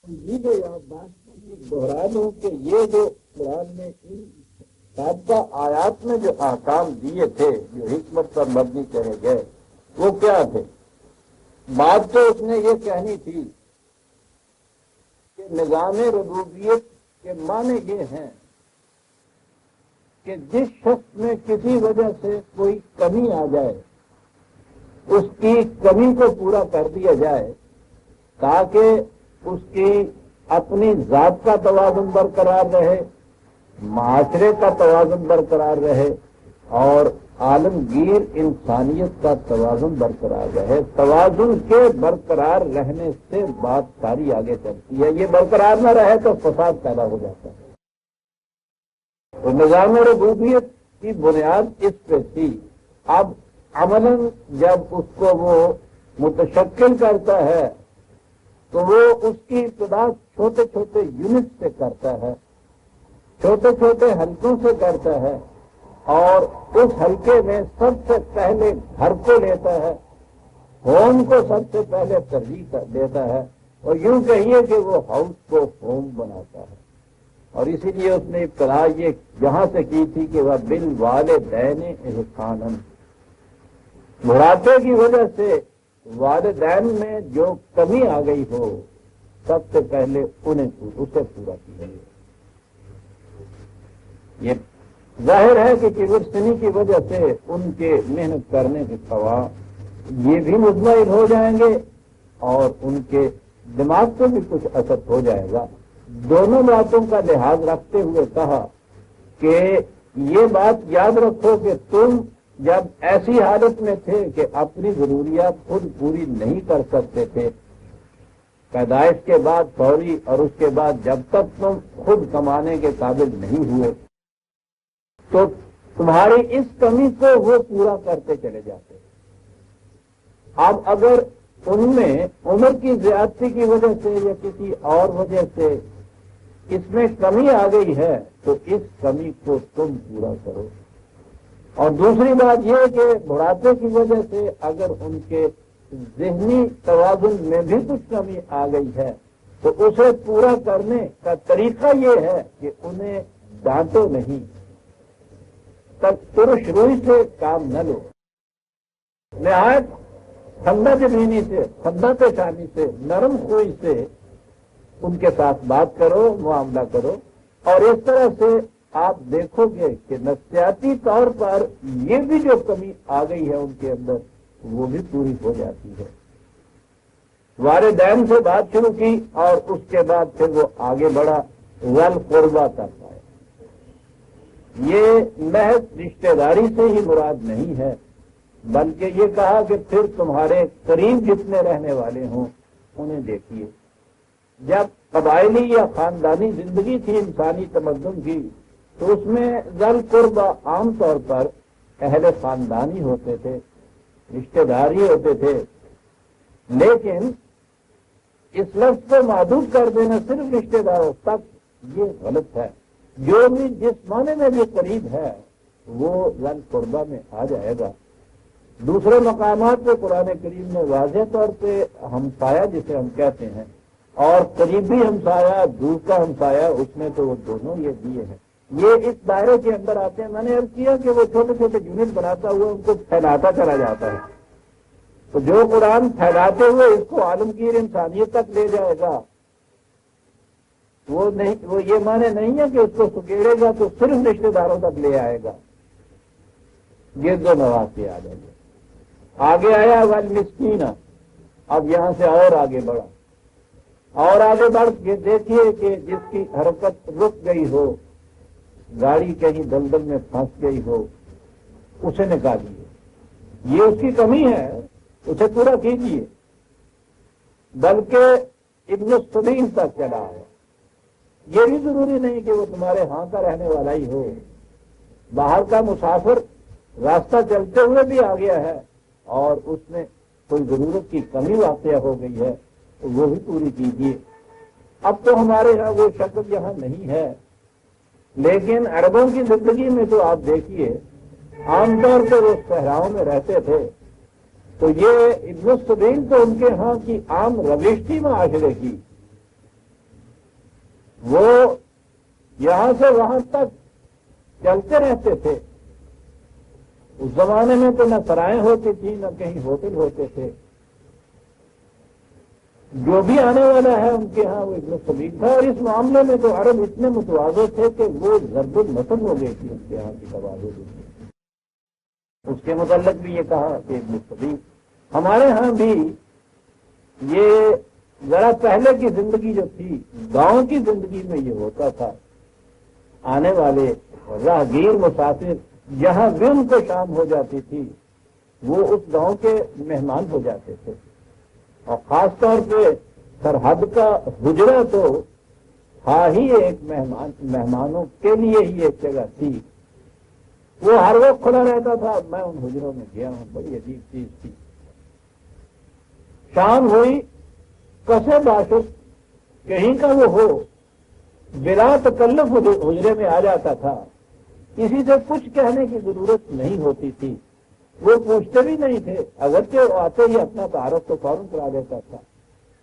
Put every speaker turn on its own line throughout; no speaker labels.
یہ جو آپ بات دوہرا دوں کہ یہ جو قرآن نے ان سابقہ آیات میں جو احکام دیے تھے جو حکمت پر مبنی کہے گئے وہ کیا تھے؟ بات تو اس نے یہ کہنی تھی کہ نظام ربوبیت کے معنی یہ ہیں کہ جس شخص میں کسی وجہ سے کوئی کمی آ جائے اس کی کمی کو پورا کر دیا جائے تاکہ اس کی اپنی ذات کا توازن برقرار رہے، معاشرے کا توازن برقرار رہے اور عالمگیر انسانیت کا توازن برقرار رہے۔ توازن کے برقرار رہنے سے بات ساری آگے چلتی ہے، یہ برقرار نہ رہے تو فساد پیدا ہو جاتا ہے۔ تو نظام ربوبیت کی بنیاد اس پہ تھی۔ اب عملاً جب اس کو وہ متشکل کرتا ہے تو وہ اس کی ابتدا چھوٹے چھوٹے یونٹ سے کرتا ہے، چھوٹے چھوٹے حلقوں سے کرتا ہے اور اس حلقے میں سب سے پہلے گھر کو لیتا ہے، ہوم کو سب سے پہلے ترجیح دیتا ہے اور یوں کہیے کہ وہ ہاؤس کو ہوم بناتا ہے۔ اور اسی لیے اس نے ابتدا یہ یہاں سے کی تھی کہ وہ بالوالدین احسانا، بڑھاپے کی وجہ سے والدین میں جو کمی آ گئی ہو سب سے پہلے اسے پورا کیا۔ یہ ظاہر ہے کہ کبرسنی کی وجہ سے ان کے محنت کرنے کے خواہ یہ بھی مطمئن ہو جائیں گے اور ان کے دماغ کو بھی کچھ اثر ہو جائے گا۔ دونوں باتوں کا لحاظ رکھتے ہوئے کہا کہ یہ بات یاد رکھو کہ تم جب ایسی حالت میں تھے کہ اپنی ضروریات خود پوری نہیں کر سکتے تھے، پیدائش کے بعد فوری اور اس کے بعد جب تک تم خود کمانے کے قابل نہیں ہوئے تو تمہاری اس کمی کو وہ پورا کرتے چلے جاتے۔ اب اگر ان میں عمر کی زیادتی کی وجہ سے یا کسی اور وجہ سے اس میں کمی آ گئی ہے تو اس کمی کو تم پورا کرو۔ اور دوسری بات یہ کہ بڑھاپے کی وجہ سے اگر ان کے ذہنی توازن میں بھی کچھ کمی آ گئی ہے تو اسے پورا کرنے کا طریقہ یہ ہے کہ انہیں ڈانٹو نہیں، ترش روئی سے کام نہ لو، نہایت ٹھنڈا زمینی سے، ٹھنڈا پیشانی سے، نرم خوئی سے ان کے ساتھ بات کرو، معاملہ کرو اور اس طرح سے آپ دیکھو گے کہ نفسیاتی طور پر یہ بھی جو کمی آ گئی ہے ان کے اندر وہ بھی پوری ہو جاتی ہے۔ والدین سے بات شروع کی اور اس کے بعد پھر وہ آگے بڑھا ذل قربا تک آئے۔ یہ محض رشتہ داری سے ہی مراد نہیں ہے بلکہ یہ کہا کہ پھر تمہارے قریب جتنے رہنے والے ہوں انہیں دیکھیے۔ جب قبائلی یا خاندانی زندگی تھی انسانی تمدن کی تو اس میں ذل قربا عام طور پر اہل خاندانی ہوتے تھے، رشتہ داری ہوتے تھے، لیکن اس لفظ کو محدود کر دینا صرف رشتہ داروں تک یہ غلط ہے۔ جو بھی جس معنی میں بھی قریب ہے وہ ذل قربا میں آ جائے گا۔ دوسرے مقامات پہ قرآن کریم نے واضح طور پہ ہمسایہ جسے ہم کہتے ہیں اور قریبی ہمسایہ، دور کا ہمسایہ، اس میں تو وہ دونوں یہ دیے ہیں، یہ اس دائرے کے اندر آتے ہیں۔ میں نے عرض کیا کہ وہ چھوٹے چھوٹے یونٹ بناتا ہوا ان کو پھیلاتا چلا جاتا ہے، تو جو قرآن پھیلاتے ہوئے اس کو عالمگیر انسانیت تک لے جائے گا وہ یہ معنی نہیں ہے کہ اس کو سکیڑے گا تو صرف رشتہ داروں تک لے آئے گا، گرد و نواز سے آ جائے گا۔ آگے آیا والمسکین، اب یہاں سے اور آگے بڑھا اور آگے بڑھ کے دیکھیے کہ جس کی حرکت رک گئی ہو، گاڑی کہیں دلدل میں پھنس گئی ہو، اسے نکالیے، یہ اس کی کمی ہے، اسے پورا کیجیے۔ بلکہ ابن السبیل تک چلا ہے، یہ بھی ضروری نہیں کہ وہ تمہارے ہاں کا رہنے والا ہی ہو، باہر کا مسافر راستہ چلتے ہوئے بھی آ گیا ہے اور اس میں کوئی ضرورت کی کمی واقع ہو گئی ہے تو وہ بھی پوری کیجیے۔ اب تو ہمارے ہاں وہ شکل یہاں نہیں ہے، لیکن عربوں کی زندگی میں تو آپ دیکھیے عام طور پر وہ صحراؤں میں رہتے تھے تو یہ ابن السبیل تو ان کے ہاں کی عام روش تھی معاشرے کی وہ یہاں سے وہاں تک چلتے رہتے تھے. اس زمانے میں تو نہ سرائیں ہوتی تھی نہ کہیں ہوٹل ہوتے تھے. جو بھی آنے والا ہے ان کے ہاں وہ ابن سبیل تھا. اور اس معاملے میں تو عرب اتنے متواضع تھے کہ وہ ضرب المثل ہو گئی تھی ان کے ہاں کی تواضع. اس کے متعلق بھی یہ کہا کہ ابن سبیل. ہمارے ہاں بھی یہ ذرا پہلے کی زندگی جو تھی گاؤں کی زندگی میں یہ ہوتا تھا. آنے والے راہگیر مسافر جہاں بھی ان کو شام ہو جاتی تھی وہ اس گاؤں کے مہمان ہو جاتے تھے. اور خاص طور پہ سرحد کا حجرہ تو تھا ہی ایک مہمانوں کے لیے ہی ایک جگہ تھی. وہ ہر وقت کھلا رہتا تھا. میں ان حجروں میں گیا ہوں. بڑی عجیب چیز تھی. شام ہوئی کسے باشد کہیں کا وہ ہو بلا تکلف حجرے میں آ جاتا تھا. کسی سے کچھ کہنے کی ضرورت نہیں ہوتی تھی. وہ پوچھتے بھی نہیں تھے. اگرچہ وہ آتے ہی اپنا تعارف تو فوراً کرا دیتا تھا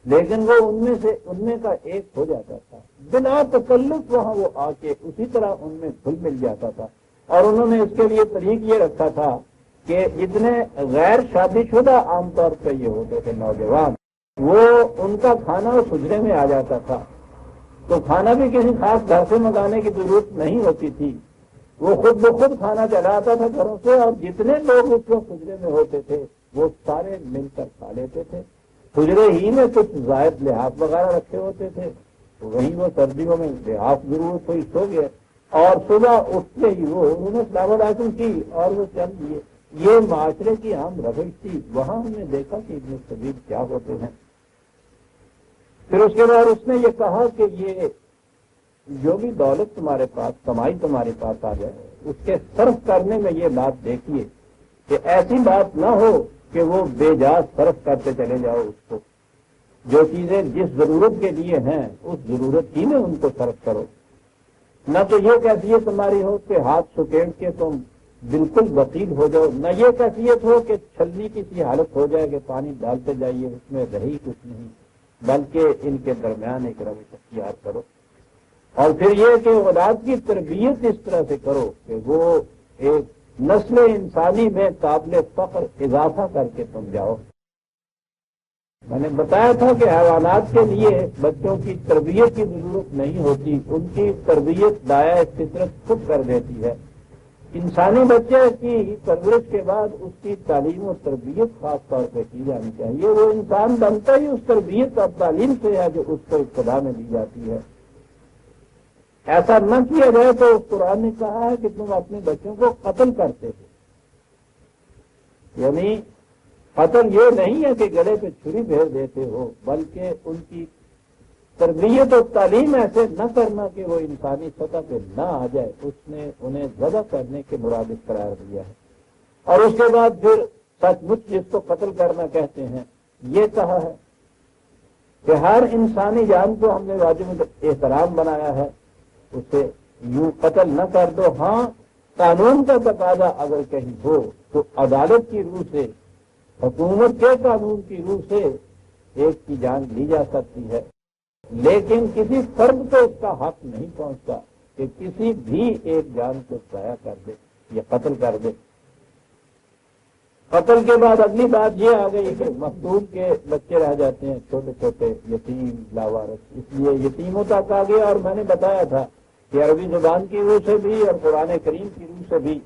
لیکن وہ ان میں کا ایک ہو جاتا تھا. بلا تکلف وہاں وہ آ کے اسی طرح ان میں گھل مل جاتا تھا. اور انہوں نے اس کے لیے طریق یہ رکھا تھا کہ جتنے غیر شادی شدہ عام طور پہ یہ ہوتے تھے نوجوان وہ ان کا کھانا اس حجرے میں آ جاتا تھا. تو کھانا بھی کسی خاص گھر سے منگانے کی ضرورت نہیں ہوتی تھی. وہ خود بخود کھانا چلا آتا تھا گھروں سے. اور جتنے لوگ اس وقت حجرے میں ہوتے تھے وہ سارے مل کر کھا لیتے تھے. حجرے ہی میں کچھ زائد لحاظ وغیرہ رکھے ہوتے تھے. وہیں وہ سردیوں میں لحاظ ضرورت ہوئی سو گئے. اور صبح اٹھتے ہی وہ انہوں نے سلام علیکم کی اور وہ چل دیے. یہ معاشرے کی عام روش تھی. وہاں ہم نے دیکھا کہ ابن سبیل کیا ہوتے ہیں. پھر اس کے بعد اس نے یہ کہا کہ یہ جو بھی دولت تمہارے پاس کمائی تمہارے پاس آ جائے اس کے صرف کرنے میں یہ بات دیکھیے کہ ایسی بات نہ ہو کہ وہ بے جاز صرف کرتے چلے جاؤ. اس کو جو چیزیں جس ضرورت کے لیے ہیں اس ضرورت ہی میں ان کو صرف کرو. نہ تو یہ کیفیت تمہاری ہو کہ ہاتھ سکیڑ کے تم بالکل بخیل ہو جاؤ. نہ یہ کیفیت ہو کہ چھلنی کی سی حالت ہو جائے کہ پانی ڈالتے جائیے اس میں رہی کچھ نہیں. بلکہ ان کے درمیان ایک روش اختیار کرو. اور پھر یہ کہ اولاد کی تربیت اس طرح سے کرو کہ وہ ایک نسل انسانی میں قابل فخر اضافہ کر کے تم جاؤ. میں نے بتایا تھا کہ حیوانات کے لیے بچوں کی تربیت کی ضرورت نہیں ہوتی. ان کی تربیت دائیں فطرت خود کر دیتی ہے. انسانی بچے کی پرورش کے بعد اس کی تعلیم و تربیت خاص طور پہ کی جانی چاہیے. وہ انسان بنتا ہی اس تربیت اور تعلیم سے ہے جو اس کو ابتدا میں دی جاتی ہے. ایسا نہ کیا جائے تو قرآن نے کہا ہے کہ تم اپنے بچوں کو قتل کرتے ہو. یعنی قتل یہ نہیں ہے کہ گلے پہ چھری پھیر دیتے ہو بلکہ ان کی تربیت اور تعلیم ایسے نہ کرنا کہ وہ انسانی سطح پہ نہ آ جائے. اس نے انہیں ذبح کرنے کے مرادف قرار دیا ہے. اور اس کے بعد پھر سچ مچ جس کو قتل کرنا کہتے ہیں یہ کہا ہے کہ ہر انسانی جان کو ہم نے واجب احترام بنایا ہے. اسے یوں قتل نہ کر دو. ہاں قانون کا تقاضا اگر کہیں ہو تو عدالت کی روح سے حکومت کے قانون کی روح سے ایک کی جان لی جا سکتی ہے. لیکن کسی فرد کو اس کا حق نہیں پہنچتا کہ کسی بھی ایک جان کو ضائع کر دے یا قتل کر دے. قتل کے بعد اگلی بات یہ آ گئی کہ مقتول کے بچے رہ جاتے ہیں چھوٹے چھوٹے یتیم لاوارث. اس لیے یتیموں تک آ گیا. اور میں نے بتایا تھا کہ عربی زبان کی روح سے بھی اور قرآن کریم کی روح سے بھی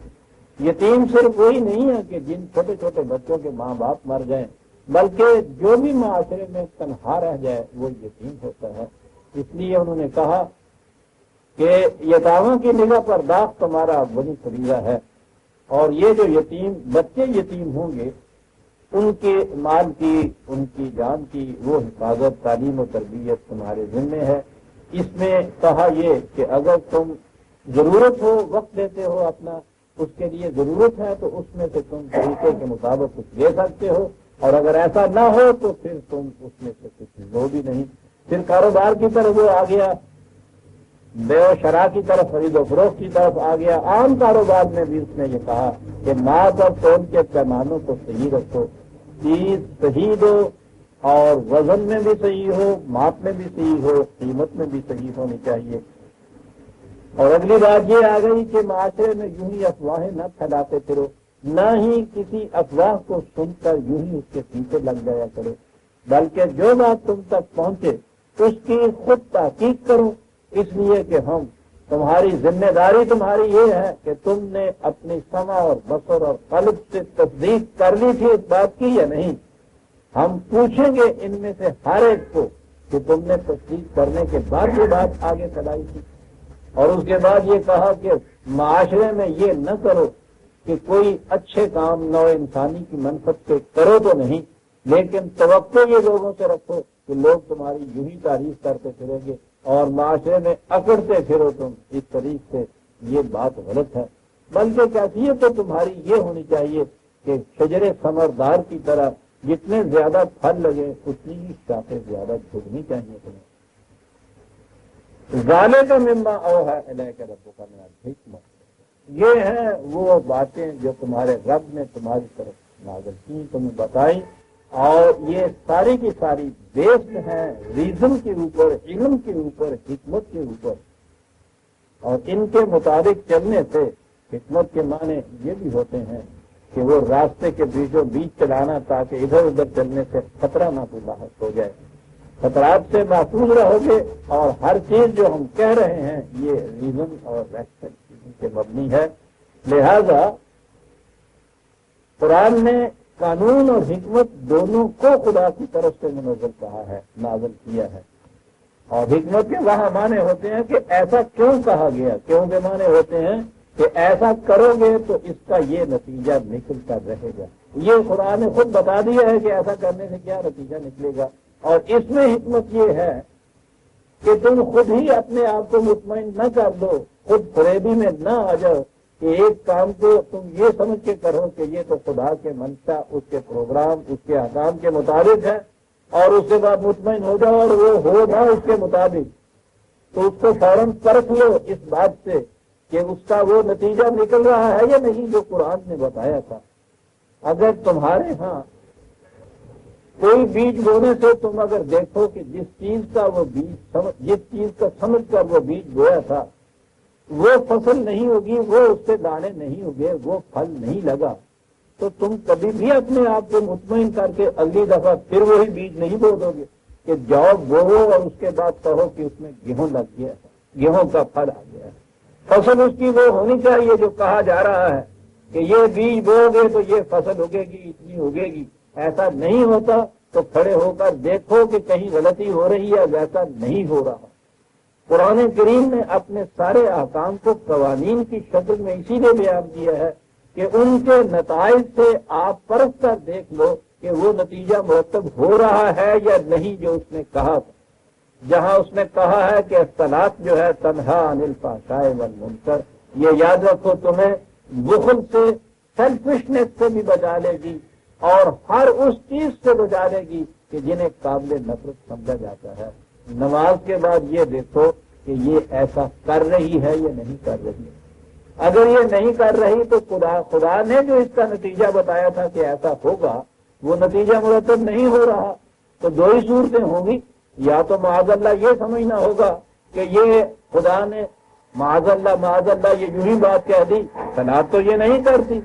یتیم صرف وہی نہیں ہے کہ جن چھوٹے چھوٹے بچوں کے ماں باپ مر جائیں بلکہ جو بھی معاشرے میں تنہا رہ جائے وہ یتیم ہوتا ہے. اس لیے انہوں نے کہا کہ یتاموں کی نگاہ پرداخت تمہارا بنی فریضہ ہے. اور یہ جو یتیم بچے یتیم ہوں گے ان کے مال کی ان کی جان کی وہ حفاظت تعلیم و تربیت تمہارے ذمے ہے. اس میں کہا یہ کہ اگر تم ضرورت ہو وقت دیتے ہو اپنا اس کے لیے ضرورت ہے تو اس میں سے تم طریقے کے مطابق کچھ دے سکتے ہو. اور اگر ایسا نہ ہو تو پھر تم اس میں سے کچھ لو بھی نہیں. پھر کاروبار کی طرف وہ آ گیا. بے و شرح کی طرف خرید و فروخت کی طرف آ گیا. عام کاروبار میں بھی اس نے یہ کہا کہ ماپ اور تول کے پیمانوں کو صحیح رکھو. چیز صحیح دو اور وزن میں بھی صحیح ہو، ماپ میں بھی صحیح ہو، قیمت میں بھی صحیح ہونی چاہیے۔ اور اگلی بات یہ آ گئی کہ معاشرے میں یوں ہی افواہیں نہ پھیلاتے پھرو، نہ ہی کسی افواہ کو سن کر یوں ہی اس کے پیچھے لگ جایا کرو، بلکہ جو بات تم تک پہنچے اس کی خود تحقیق کرو، اس لیے کہ ہم تمہاری ذمہ داری تمہاری یہ ہے کہ تم نے اپنی سمع اور بصر اور قلب سے تصدیق کر لی تھی اس بات کی یا نہیں۔ ہم پوچھیں گے ان میں سے ہر ایک کو کہ تم نے تصدیق کرنے کے بعد یہ بات آگے چلائی تھی۔ اور اس کے بعد یہ کہا کہ معاشرے میں یہ نہ کرو کہ کوئی اچھے کام نوع انسانی کی منفعت کے کرو تو نہیں، لیکن توقع یہ لوگوں سے رکھو کہ لوگ تمہاری یوں ہی تعریف کرتے پھریں گے اور معاشرے میں اکڑتے پھرو تم اس طریق سے، یہ بات غلط ہے۔ بلکہ کیفیت تو تمہاری یہ ہونی چاہیے کہ شجر ثمردار کی طرح جتنے زیادہ پھل لگے اتنی ہی شاخیں زیادہ جھکنی چاہیے تمہیں۔ ذالک مما اوحی الیک ربک من الحکمہ، یہ ہیں وہ باتیں جو تمہارے رب نے تمہاری طرف نازل کی، تمہیں بتائی، اور یہ ساری کی ساری بیسڈ ہیں ریزن کے اوپر، علم کے اوپر، حکمت کے اوپر۔ اور ان کے مطابق چلنے سے حکمت کے معنی یہ بھی ہوتے ہیں کہ وہ راستے کے بیچوں بیچ چلانا تاکہ ادھر ادھر چلنے سے خطرہ نہ لاحق ہو جائے، خطرات سے محفوظ رہو گے۔ اور ہر چیز جو ہم کہہ رہے ہیں یہ ریزن اور ریسپیکٹ کے مبنی ہے۔ لہذا قرآن نے قانون اور حکمت دونوں کو خدا کی طرف سے منزل کہا ہے، نازل کیا ہے۔ اور حکمت کے وہاں معنی ہوتے ہیں کہ ایسا کیوں کہا گیا، کیوں کے معنی ہوتے ہیں کہ ایسا کرو گے تو اس کا یہ نتیجہ نکل کر رہے گا۔ یہ قرآن نے خود بتا دیا ہے کہ ایسا کرنے سے کیا نتیجہ نکلے گا۔ اور اس میں حکمت یہ ہے کہ تم خود ہی اپنے آپ کو مطمئن نہ کر دو، خود فریبی میں نہ آ جاؤ کہ ایک کام کو تم یہ سمجھ کے کرو کہ یہ تو خدا کے منشا، اس کے پروگرام، اس کے احکام کے مطابق ہے، اور اس کے بعد مطمئن ہو جاؤ اور وہ ہو نہ اس کے مطابق، تو اس کو فوراً پرکھ لو اس بات سے کہ اس کا وہ نتیجہ نکل رہا ہے یا نہیں جو قرآن نے بتایا تھا۔ اگر تمہارے ہاں کوئی بیج بونے سے تم اگر دیکھو کہ جس چیز کا سمجھ کر وہ بیج بویا تھا وہ فصل نہیں ہوگی، وہ اس سے دانے نہیں ہوگے، وہ پھل نہیں لگا، تو تم کبھی بھی اپنے آپ کو مطمئن کر کے اگلی دفعہ پھر وہی بیج نہیں بو دو گے کہ جاؤ بوو اور اس کے بعد کہو کہ اس میں گیہوں لگ گیا ہے، گیہوں کا پھل آ گیا ہے۔ فصل اس کی وہ ہونی چاہیے جو کہا جا رہا ہے کہ یہ بیج بو گے تو یہ فصل اگے گی، اتنی اگے گی۔ ایسا نہیں ہوتا تو کھڑے ہو کر دیکھو کہ کہیں غلطی ہو رہی ہے، ویسا نہیں ہو رہا۔ قرآن کریم نے اپنے سارے احکام کو قوانین کی شکل میں اسی لیے بیان کیا ہے کہ ان کے نتائج سے آپ پرکھ کر دیکھ لو کہ وہ نتیجہ مرتب ہو رہا ہے یا نہیں جو اس نے کہا تھا۔ جہاں اس نے کہا ہے کہ الصلاۃ جو ہے تنہا عن الفحشاء والمنکر، یہ یاد رکھو تمہیں بخل سے، سیلفشنس سے بھی بچا لے گی اور ہر اس چیز سے بچا لے گی کہ جنہیں قابل نفرت سمجھا جاتا ہے۔ نماز کے بعد یہ دیکھو کہ یہ ایسا کر رہی ہے یا نہیں کر رہی ہے۔ اگر یہ نہیں کر رہی تو خدا نے جو اس کا نتیجہ بتایا تھا کہ ایسا ہوگا وہ نتیجہ مرتب نہیں ہو رہا، تو دو ہی صورتیں ہوں گی، یا تو معاذ اللہ یہ سمجھنا ہوگا کہ یہ خدا نے معاذ اللہ یہ یوں ہی بات کہہ دی، صلاۃ تو یہ نہیں کرتی۔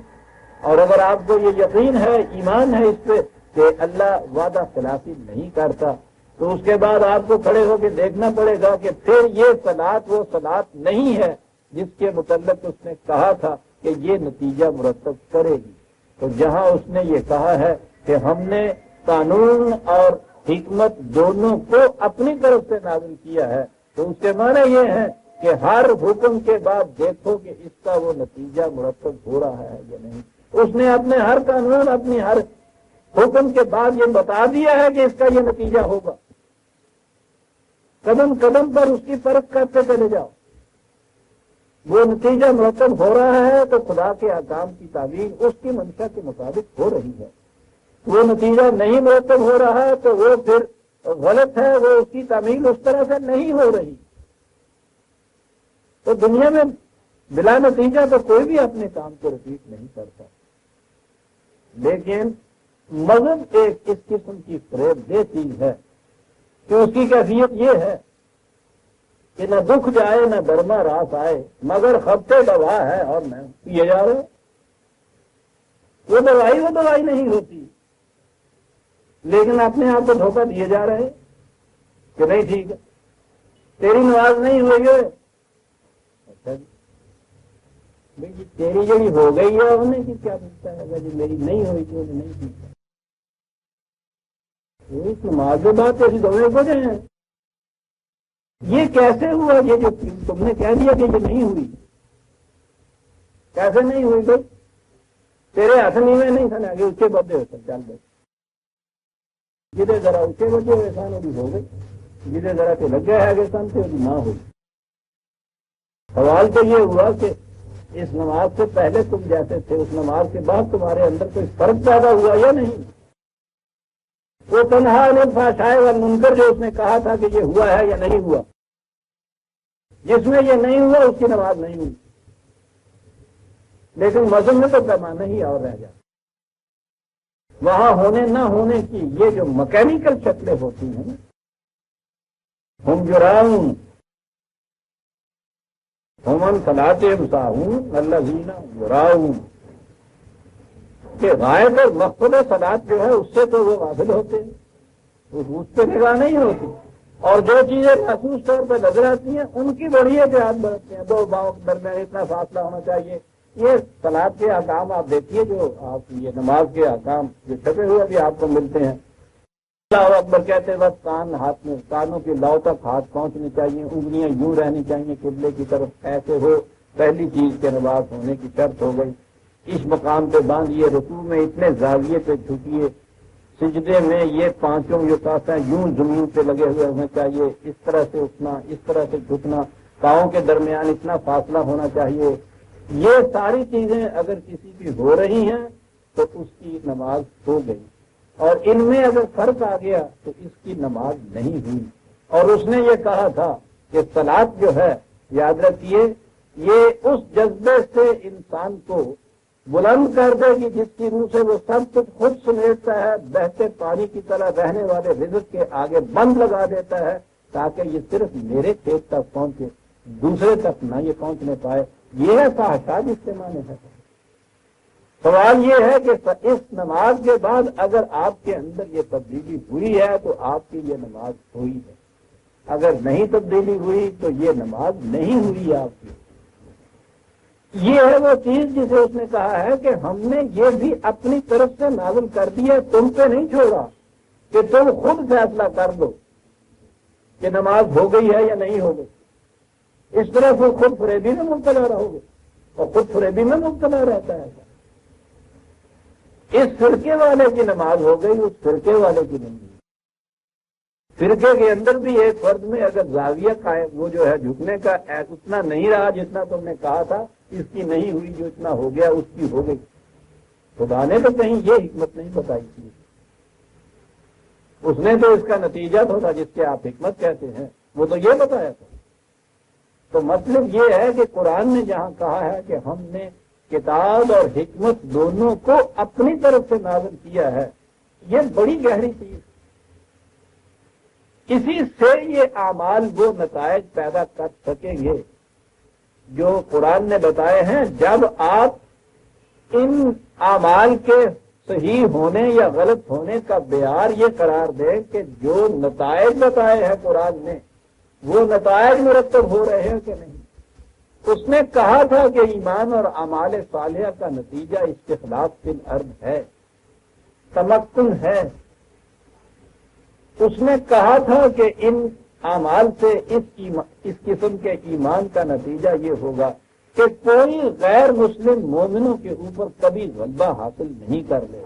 اور اگر آپ کو یہ یقین ہے، ایمان ہے اس پہ کہ اللہ وعدہ خلافی نہیں کرتا، تو اس کے بعد آپ کو کھڑے ہو کے دیکھنا پڑے گا کہ پھر یہ صلاۃ وہ صلاۃ نہیں ہے جس کے متعلق اس نے کہا تھا کہ یہ نتیجہ مرتب کرے گی۔ تو جہاں اس نے یہ کہا ہے کہ ہم نے قانون اور حکمت دونوں کو اپنی طرف سے نازل کیا ہے، تو اس کے معنی یہ ہے کہ ہر حکم کے بعد دیکھو کہ اس کا وہ نتیجہ مرتب ہو رہا ہے یا نہیں۔ اس نے اپنے ہر قانون، اپنی ہر حکم کے بعد یہ بتا دیا ہے کہ اس کا یہ نتیجہ ہوگا۔ قدم قدم پر اس کی پرکھ کرتے چلے جاؤ، وہ نتیجہ مرتب ہو رہا ہے تو خدا کے احکام کی تعبیر اس کی منشا کے مطابق ہو رہی ہے۔ وہ نتیجہ نہیں مرتب ہو رہا ہے تو وہ پھر غلط ہے، وہ اس کی تعمیل اس طرح سے نہیں ہو رہی۔ تو دنیا میں بلا نتیجہ تو کوئی بھی اپنے کام کو رپیٹ نہیں کرتا، لیکن مذہب ایک اس قسم کی فریب دہ چیز ہے کہ اس کی کیفیت یہ ہے کہ نہ دکھ جائے نہ درما راس آئے مگر خبتے دوا ہے اور میں پیے جا رہے. وہ دوائی نہیں ہوتی، لیکن اپنے آپ کو دھوکہ دیے جا رہے کہ نہیں ٹھیک ہے تیری نماز نہیں ہوئی ہے. اچھا جی بھائی جی تیری جڑی ہو گئی ہے انہیں کی کیا پوچھتا ہے جی میری نہیں ہوئی تھی انہیں نہیں پوچھتا. اس نماز کے بعد تیری دورے ہو گئے ہیں. یہ کیسے ہوا؟ یہ جو تم نے کہہ دیا کہ یہ نہیں ہوئی، کیسے نہیں ہوئی بھائی؟ تیرے ہاتھ نیوے نہیں تھا آگے اچھے بدے ہوتے چل بھائی جدے ذرا اچھے بجے ہوئے سن وہ ہو گئی، جدے ذرا کے لگے ہے سن سے وہ نہ ہوئی. سوال تو یہ ہوا کہ اس نماز سے پہلے تم جیسے تھے اس نماز کے بعد تمہارے اندر کوئی فرق پیدا ہوا یا نہیں؟ وہ تنہا الفحشاء والمنکر جو اس نے کہا تھا کہ یہ ہوا ہے یا نہیں ہوا، جس میں یہ نہیں ہوا اس کی نماز نہیں ہوئی. لیکن مذہب میں تو پیمانہ ہی اور رہ جاتا. وہاں ہونے نہ ہونے کی یہ جو مکینیکل شکلیں ہوتی ہیں ہم جرائم ہمن صلاتے مساہون الذین یراؤن کہ غائب اور مقصد صلات جو ہے اس سے تو وہ غافل ہوتے ہیں، اس پہ نگاہ نہیں ہوتی، اور جو چیزیں محسوس طور پہ نظر آتی ہیں ان کی بڑی احتیاط برتتے ہیں. دو باؤں کے درمیان اتنا فاصلہ ہونا چاہیے. یہ صلات کے احکام آپ دیکھیے جو آپ یہ نماز کے احکام جو چھپے ہوئے بھی آپ کو ملتے ہیں. اللہ اکبر کہتے وقت کان ہاتھ میں کانوں کے لو تک ہاتھ پہنچنے چاہیے، انگلیاں یوں رہنی چاہیے قبلے کی طرف، ایسے ہو پہلی چیز کے نماز ہونے کی شرط ہو گئی. اس مقام پہ باندھیے، رکوع میں اتنے زاویے پہ جھکیے، سجدے میں یہ پانچوں جو کافی یوں زمین پہ لگے ہوئے ہونے چاہیے، اس طرح سے اٹھنا، اس طرح سے جھکنا، پاؤں کے درمیان اتنا فاصلہ ہونا چاہیے. یہ ساری چیزیں اگر کسی کی ہو رہی ہیں تو اس کی نماز ہو گئی، اور ان میں اگر فرق آ گیا تو اس کی نماز نہیں ہوئی. اور اس نے یہ کہا تھا کہ صلات جو ہے یاد رکھیے یہ اس جذبے سے انسان کو بلند کر دے گی جس کی روح سے وہ سب کچھ خود سمیٹتا ہے، بہتے پانی کی طرح رہنے والے رزق کے آگے بند لگا دیتا ہے تاکہ یہ صرف میرے کھیت تک پہنچے، دوسرے تک نہ یہ پہنچنے پائے. یہ ہے فحشاء جس کے معنی ہے. سوال یہ ہے کہ اس نماز کے بعد اگر آپ کے اندر یہ تبدیلی ہوئی ہے تو آپ کی یہ نماز ہوئی ہے، اگر نہیں تبدیلی ہوئی تو یہ نماز نہیں ہوئی آپ کی. یہ ہے وہ چیز جسے اس نے کہا ہے کہ ہم نے یہ بھی اپنی طرف سے نازل کر دیا، تم پہ نہیں چھوڑا کہ تم خود فیصلہ کر دو کہ نماز ہو گئی ہے یا نہیں ہو گئی. اس طرح سے خود فریبی میں مبتلا رہو گے اور خود فریبی میں مبتلا رہتا ہے. اس فرقے والے کی نماز ہو گئی، اس فرقے والے کی نہیں ہوئی. فرقے کے اندر بھی ایک فرد میں اگر زاویہ قائم وہ جو ہے جھکنے کا اتنا نہیں رہا جتنا تم نے کہا تھا، اس کی نہیں ہوئی، جو اتنا ہو گیا اس کی ہو گئی. خدا نے تو کہیں یہ حکمت نہیں بتائی تھی، اس نے تو اس کا نتیجہ تو تھا جس کے آپ حکمت کہتے ہیں وہ تو یہ بتایا تھا. تو مطلب یہ ہے کہ قرآن نے جہاں کہا ہے کہ ہم نے کتاب اور حکمت دونوں کو اپنی طرف سے نازل کیا ہے، یہ بڑی گہری چیز. اسی سے یہ اعمال وہ نتائج پیدا کر سکیں گے جو قرآن نے بتائے ہیں. جب آپ ان اعمال کے صحیح ہونے یا غلط ہونے کا بیار یہ قرار دیں کہ جو نتائج بتائے ہیں قرآن نے وہ نتائج مرتب ہو رہے ہیں کہ نہیں. اس نے کہا تھا کہ ایمان اور اعمال صالحہ کا نتیجہ استخلاف فی الارض ہے، تمکن ہے. اس نے کہا تھا کہ ان اعمال سے اس قسم کے ایمان کا نتیجہ یہ ہوگا کہ کوئی غیر مسلم مومنوں کے اوپر کبھی غلبہ حاصل نہیں کر لے.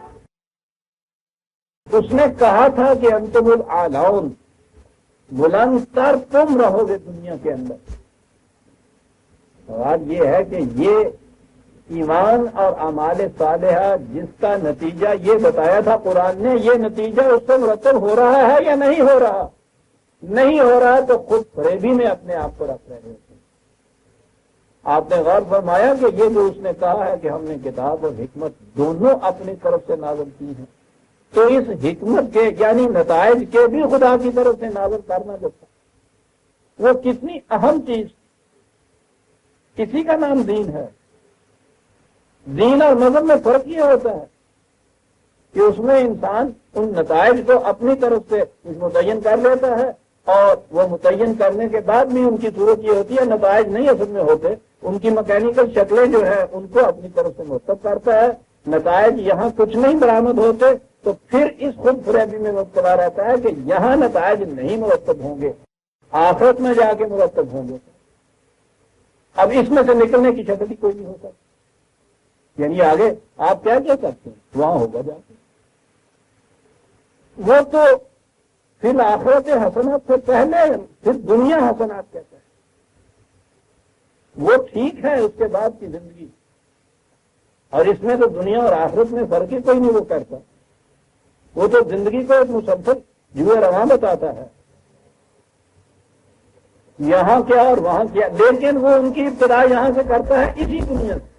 اس نے کہا تھا کہ انتم الاعلون، بلند تر تم رہو گے دنیا کے اندر. سوال یہ ہے کہ یہ ایمان اور اعمال صالحہ جس کا نتیجہ یہ بتایا تھا قرآن نے، یہ نتیجہ اس سے مرتب ہو رہا ہے یا نہیں ہو رہا؟ نہیں ہو رہا تو خود فریبی میں اپنے آپ کو رکھ رہے ہیں. آپ نے غور فرمایا کہ یہ جو اس نے کہا ہے کہ ہم نے کتاب اور حکمت دونوں اپنی طرف سے نازل کی ہیں، تو اس حکمت کے یعنی نتائج کے بھی خدا کی طرف سے نازل کرنا جو تھا وہ کتنی اہم چیز، کسی کا نام دین ہے۔ دین اور مذہب میں فرق یہ ہوتا ہے کہ اس میں انسان ان نتائج کو اپنی طرف سے متعین کر لیتا ہے، اور وہ متعین کرنے کے بعد بھی ان کی صورت یہ ہوتی ہے نتائج نہیں اصل میں ہوتے، ان کی مکینیکل شکلیں جو ہے ان کو اپنی طرف سے مرتب کرتا ہے۔ نتائج یہاں کچھ نہیں برآمد ہوتے تو پھر اس خود فریبی میں مبتلا رہتا ہے کہ یہاں نتائج نہیں مرتب ہوں گے، آخرت میں جا کے مرتب ہوں گے۔ اب اس میں سے نکلنے کی شکل ہی کوئی نہیں ہوتا، یعنی آگے آپ کیا کہہ سکتے ہیں، وہاں ہوگا جا کے۔ وہ تو پھر آخرت حسنات سے پہلے پھر دنیا حسنات کہتا ہے، وہ ٹھیک ہے اس کے بعد کی زندگی، اور اس میں تو دنیا اور آخرت میں فرق ہی کوئی نہیں وہ کرتا، وہ تو زندگی کو ایک مسلسل جوئے رواں بتاتا ہے، یہاں کیا اور وہاں کیا، لیکن وہ ان کی ابتدا یہاں سے کرتا ہے اسی دنیا سے۔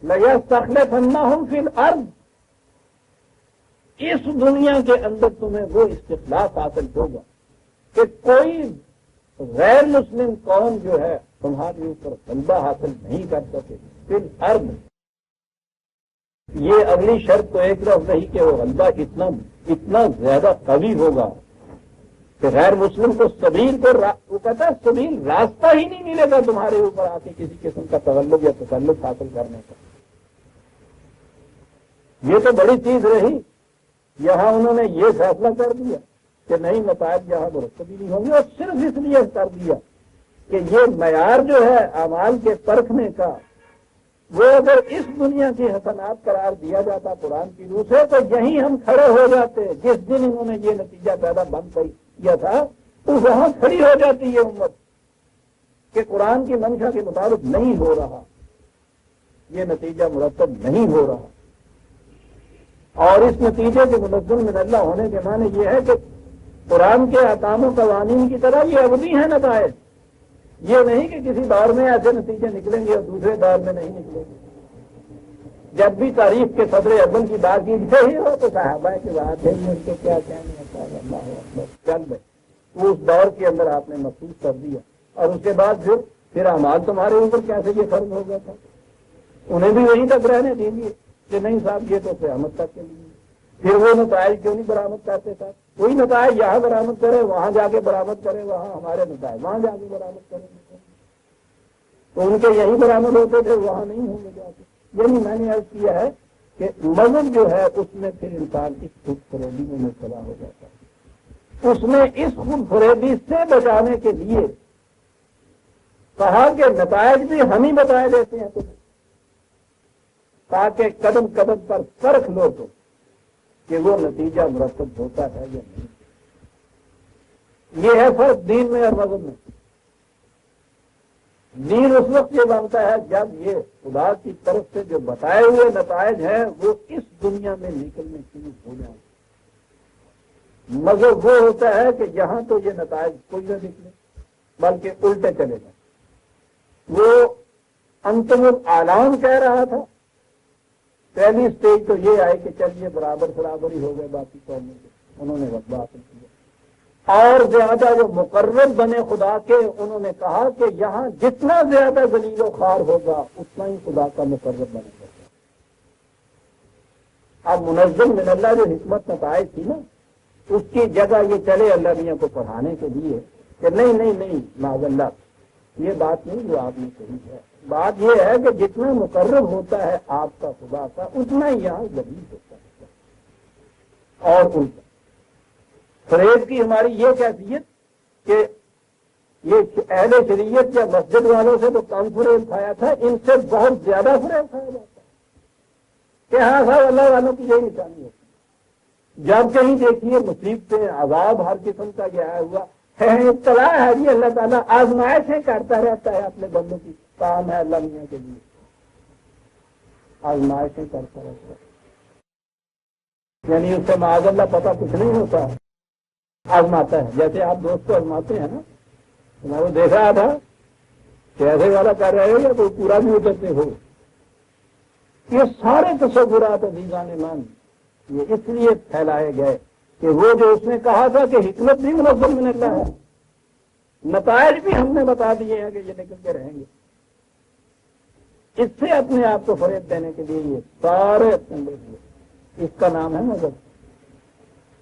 لَيَسْتَخْلِفَنَّهُمْ فِي الْأَرْضِ، اس دنیا کے اندر تمہیں وہ استخلاف حاصل ہوگا کہ کوئی غیر مسلم قوم جو ہے تمہارے اوپر غلبہ حاصل نہیں کر سکے۔ فی الارض، یہ اگلی شرط تو ایک طرف رہی کہ وہ غلبہ اتنا زیادہ قوی ہوگا کہ غیر مسلم کو سبیل کو وہ کہتا ہے سبیل راستہ ہی نہیں ملے گا تمہارے اوپر آ کے کسی قسم کا تغلب یا تسلط حاصل کرنے کا۔ یہ تو بڑی چیز رہی، یہاں انہوں نے یہ فیصلہ کر دیا کہ نہیں نتائج یہاں مرتب ہی نہیں ہوں گے، اور صرف اس لیے کر دیا کہ یہ معیار جو ہے اعمال کے پرکھنے کا وہ اگر اس دنیا کی حسنات قرار دیا جاتا قرآن کی روح سے تو یہیں ہم کھڑے ہو جاتے۔ جس دن انہوں نے یہ نتیجہ پیدا بند کیا تھا تو وہاں کھڑی ہو جاتی ہے امت کہ قرآن کی منشا کے مطابق نہیں ہو رہا، یہ نتیجہ مرتب نہیں ہو رہا۔ اور اس نتیجے کے منزل من اللہ ہونے کے معنی یہ ہے کہ قرآن کے احکام و قوانین کی طرح یہ ابدی ہیں نتائج، یہ نہیں کہ کسی دور میں ایسے نتیجے نکلیں گے اور دوسرے دور میں نہیں نکلیں گے۔ جب بھی تاریخ کے صدر اول کی بات کی ہی ہو تو صحابہ کی بات ہے، ان کے کیا کہنے ہوتا ہے، اللہ اکبر، چل بھائی اس دور کے اندر آپ نے محسوس کر دیا، اور اس کے بعد پھر اعمال تمہارے اوپر کیسے یہ فرض ہو گیا تھا، انہیں بھی وہیں تک رہنے دیجیے کہ نہیں صاحب یہ تو قیامت تک کے لیے۔ پھر وہ نتائج کیوں نہیں برآمد کرتے تھے؟ کوئی نتائج یہاں برآمد کرے، وہاں جا کے برآمد کرے، وہاں ہمارے نتائج وہاں جا کے برآمد کریں، تو ان کے یہی برآمد ہوتے تھے، وہاں نہیں ہوں گے جا کے۔ یعنی میں نے عرض کیا ہے کہ مذہب جو ہے اس میں پھر انسان اس خود فریبی میں مبتلا ہو جاتا ہے۔ اس نے اس خود فریبی سے بچانے کے لیے کہا کہ نتائج بھی ہم ہی بتائے دیتے ہیں تمہیں، تاکہ قدم قدم پر پرکھ لو تو کہ وہ نتیجہ مرتب ہوتا ہے یا نہیں۔ یہ ہے فرق دین میں اور مذہب میں۔ دین اس وقت یہ بنتا ہے جب یہ خدا کی طرف سے جو بتائے ہوئے نتائج ہیں وہ اس دنیا میں نکلنے شروع ہو جائیں۔ مذہب وہ ہوتا ہے کہ یہاں تو یہ نتائج کوئی نہ نکلے بلکہ الٹے چلے جائیں۔ وہ انتم الاعلان کہہ رہا تھا، پہلی سٹیج تو یہ آئے کہ چلیے برابر ہی ہو گئے باقی قوموں کے، انہوں نے غلبہ حاصل کیا، اور زیادہ جو مقرب بنے خدا کے انہوں نے کہا کہ یہاں جتنا زیادہ ذلیل و خوار ہوگا اتنا ہی خدا کا مقرب بنے گا۔ اب منظم من اللہ جو حکمت نتائج تھی نا، اس کی جگہ یہ چلے اللہ میاں کو پڑھانے کے لیے کہ نہیں معاذ اللہ، یہ بات نہیں جو آپ نے کہی ہے، بات یہ ہے کہ جتنا مقرب ہوتا ہے آپ کا خدا کا اتنا ہی یہاں ذلیل ہوتا ہے۔ اور الٹا فریب کی ہماری یہ کیفیت کہ یہ اہل شریعت یا مسجد والوں سے تو کم فریب کھایا تھا، ان سے بہت زیادہ فریب کھایا جاتا ہے کہ ہاں صاحب اللہ والوں کی یہی نشانی ہوتی ہے۔ جب کہیں دیکھیے مصیبتیں عذاب ہر قسم کا یہ آیا ہوا ہے، اطلاع ہے جی اللہ تعالیٰ آزمائشیں کرتا رہتا ہے اپنے بندوں کی، کام ہے اللہ میاں کے لیے آزمائشیں کرتا رہتا ہے، یعنی اس سے معاذ اللہ پتہ کچھ نہیں ہوتا، آزماتا ہے۔ جیسے آپ دوست کو آزماتے ہیں نا، تو میں وہ دیکھ رہا تھا کہ ایسے والا کر رہے ہو یا کوئی پورا بھی اترتے ہو، یہ سارے تصورات عزیزان ایمان یہ اس لیے پھیلائے گئے کہ وہ جو اس نے کہا تھا کہ حکمت بھی منظم من اللہ ہے، نتائج بھی ہم نے بتا دیے ہیں کہ یہ نکل کے رہیں گے، اس سے اپنے آپ کو فریب دینے کے لیے یہ سارے اپنے، اس کا نام ہے مذہب،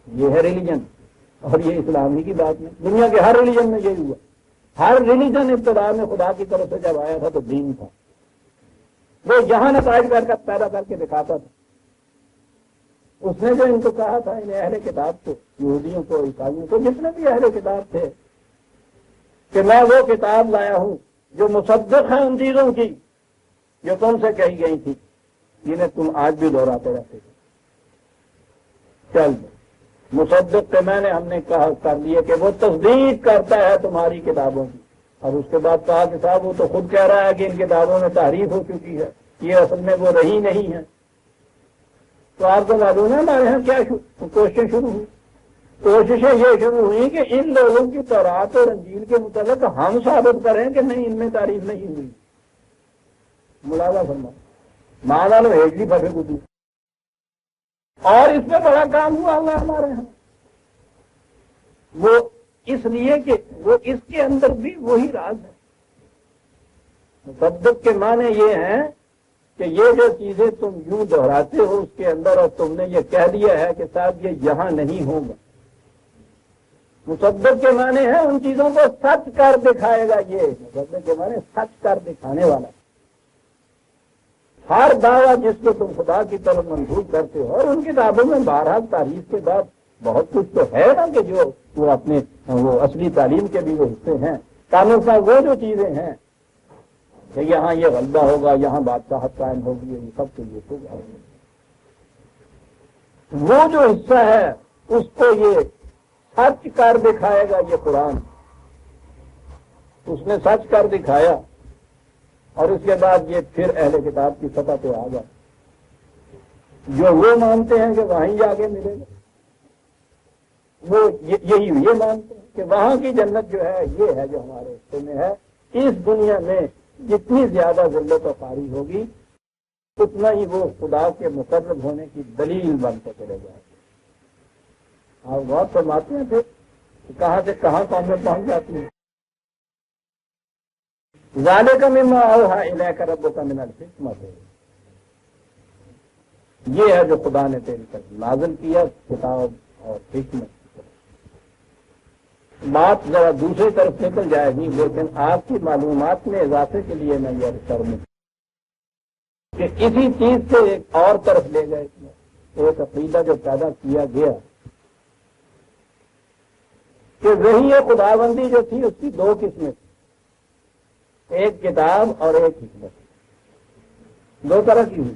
یہ ہے ریلیجن، اور یہ اسلامی کی بات نہیں، دنیا کے ہر ریلیجن میں یہی ہوا، ہر ریلیجن ابتدا میں خدا کی طرف سے جب آیا تھا تو دین تھا، وہ یہاں نتائج پیدا کر کے دکھاتا تھا۔ اس نے جو ان کو کہا تھا، انہیں اہل کتاب کو، یہودیوں کو، عیسائیوں کو، جتنے بھی اہل کتاب تھے، کہ میں وہ کتاب لایا ہوں جو مصدق ہے ان چیزوں کی جو تم سے کہی گئی تھی، جنہیں تم آج بھی دہراتے رہتے تھے۔ چل مصدق کے میں نے ہم نے کہا کر لیے کہ وہ تصدیق کرتا ہے تمہاری کتابوں کی، اور اس کے بعد کہا کہ صاحب وہ تو خود کہہ رہا ہے کہ ان کتابوں میں تحریف ہو چکی ہے، یہ اصل میں وہ رہی نہیں ہے۔ تو آپ کو معلوم ہے ہمارے یہاں کیا کوششیں شروع ہوئی؟ کوششیں یہ شروع ہوئی کہ ان لوگوں کی تورات اور انجیل کے متعلق ہم ثابت کریں کہ نہیں، ان میں تعریف نہیں ہوئی۔ ملازہ فرما مانا لو ہیجلی پھٹے گدی، اور اس میں بڑا کام ہوا ہوا ہمارے یہاں، وہ اس لیے کہ وہ اس کے اندر بھی وہی راز ہے۔ مصدق کے معنی یہ ہیں کہ یہ جو چیزیں تم یوں دہراتے ہو اس کے اندر، اور تم نے یہ کہہ دیا ہے کہ صاحب یہ یہاں نہیں ہوگا۔ مصدق کے معنی ہیں ان چیزوں کو سچ کر دکھائے گا، یہ مصدق کے معنی سچ کر دکھانے والا۔ ہر دعویٰ جس کو تم خدا کی طرف منسوخ کرتے ہو، اور ان کتابوں میں بہرحال تاریخ کے بعد بہت کچھ تو ہے نا کہ جو وہ اپنے وہ اصلی تعلیم کے بھی وہ حصے ہیں، قانون صاحب وہ جو چیزیں ہیں کہ یہاں یہ غلبہ ہوگا، یہاں بادشاہت قائم ہوگی، یہ سب کے لیے ہوگا، وہ جو حصہ ہے اس کو یہ سچ کر دکھائے گا یہ قرآن۔ اس نے سچ کر دکھایا، اور اس کے بعد یہ پھر اہل کتاب کی سطح پہ آ گیا، جو وہ مانتے ہیں کہ وہیں جا کے ملے گا، وہ یہی یہ مانتے ہیں کہ وہاں کی جنت جو ہے یہ ہے جو ہمارے حصے میں ہے۔ اس دنیا میں جتنی زیادہ ذلت و خواری ہوگی اتنا ہی وہ خدا کے مقرب ہونے کی دلیل بن کے چلے جائے گا۔ آپ بہت فرماتے ہیں تھے کہ کہاں سے کہاں قومیں پہنچ جاتی ہیں۔ ذالک مما اوحی الیک ربک من الحکمت، یہ ہے جو خدا نے تیری طرف نازل کیا کتاب اور حکمت۔ بات ذرا دوسری طرف نکل جائے گی، لیکن آپ کی معلومات میں اضافے کے لیے میں یہ عرض کروں کہ اسی چیز سے ایک اور طرف لے گئے، ایک عقیدہ جو پیدا کیا گیا کہ وہی خداوندی جو تھی اس کی دو قسمیں تھیں، ایک کتاب اور ایک حکمت، دو طرح کی ہوئی۔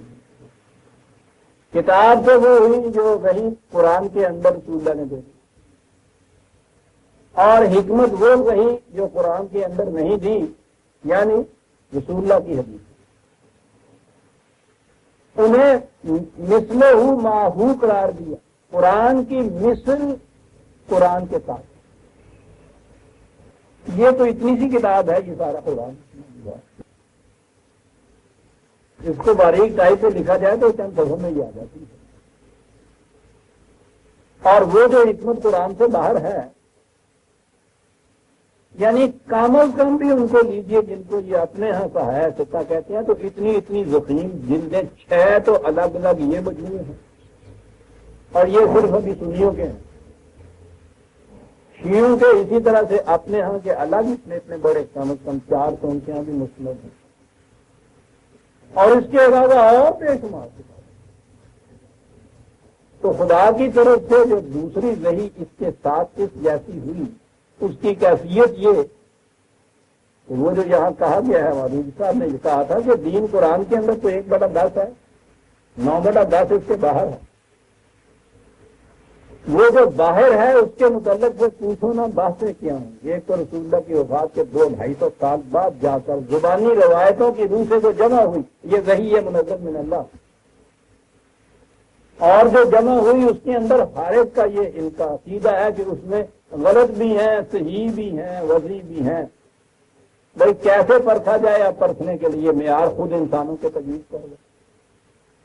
کتاب تو وہ ہوئی جو وہی قرآن کے اندر رسول اللہ نے دے دی، اور حکمت وہ وہی جو قرآن کے اندر نہیں دی، یعنی رسول اللہ کی حدیث۔ انہیں مثلہ ماہو قرار دیا، قرآن کی مثل قرآن کے ساتھ۔ یہ تو اتنی سی کتاب ہے یہ سارا قرآن، اس کو باریک ٹائپ سے لکھا جائے تو چند لفظوں میں یہ آ جاتی ہے۔ اور وہ جو حکمت قرآن سے باہر ہے، یعنی کم از کم بھی ان کو لیجئے جن کو یہ اپنے ہاں سہایا ستا کہتے ہیں، تو اتنی اتنی زخیم جلدیں 6 تو الگ الگ یہ مجموعے ہیں، اور یہ صرف ابھی سنیوں کے ہیں۔ شیعوں کے اسی طرح سے اپنے ہاں کے الگ اتنے بڑے، کم از کم 4 تو ان کے ہاں بھی مستند ہیں، اور اس کے علاوہ اور بے شمار کتابیں۔ تو خدا کی طرف سے جو دوسری وحی اس کے ساتھ اس جیسی ہوئی، اس کی کیفیت یہ کہ وہ جو یہاں کہا گیا ہے، مودودی صاحب نے یہ کہا تھا کہ دین قرآن کے اندر تو 1/10 ہے، 9/10 اس کے باہر ہے۔ وہ جو باہر ہے اس کے متعلق سے پوچھو نا بحثیں کیا ہوں۔ ایک تو رسول اللہ کی وفات کے 200-250 سال بعد جا کر زبانی روایتوں کی روح سے جو جمع ہوئی، یہ وحی ہے منزل من اللہ، اور جو جمع ہوئی اس کے اندر ہر ایک کا یہ ان کا عقیدہ ہے کہ اس میں غلط بھی ہیں، صحیح بھی ہیں، وضعی بھی ہیں۔ بھائی کیسے پرکھا جائے، اب پرکھنے کے لیے معیار خود انسانوں کو تجویز کر دے۔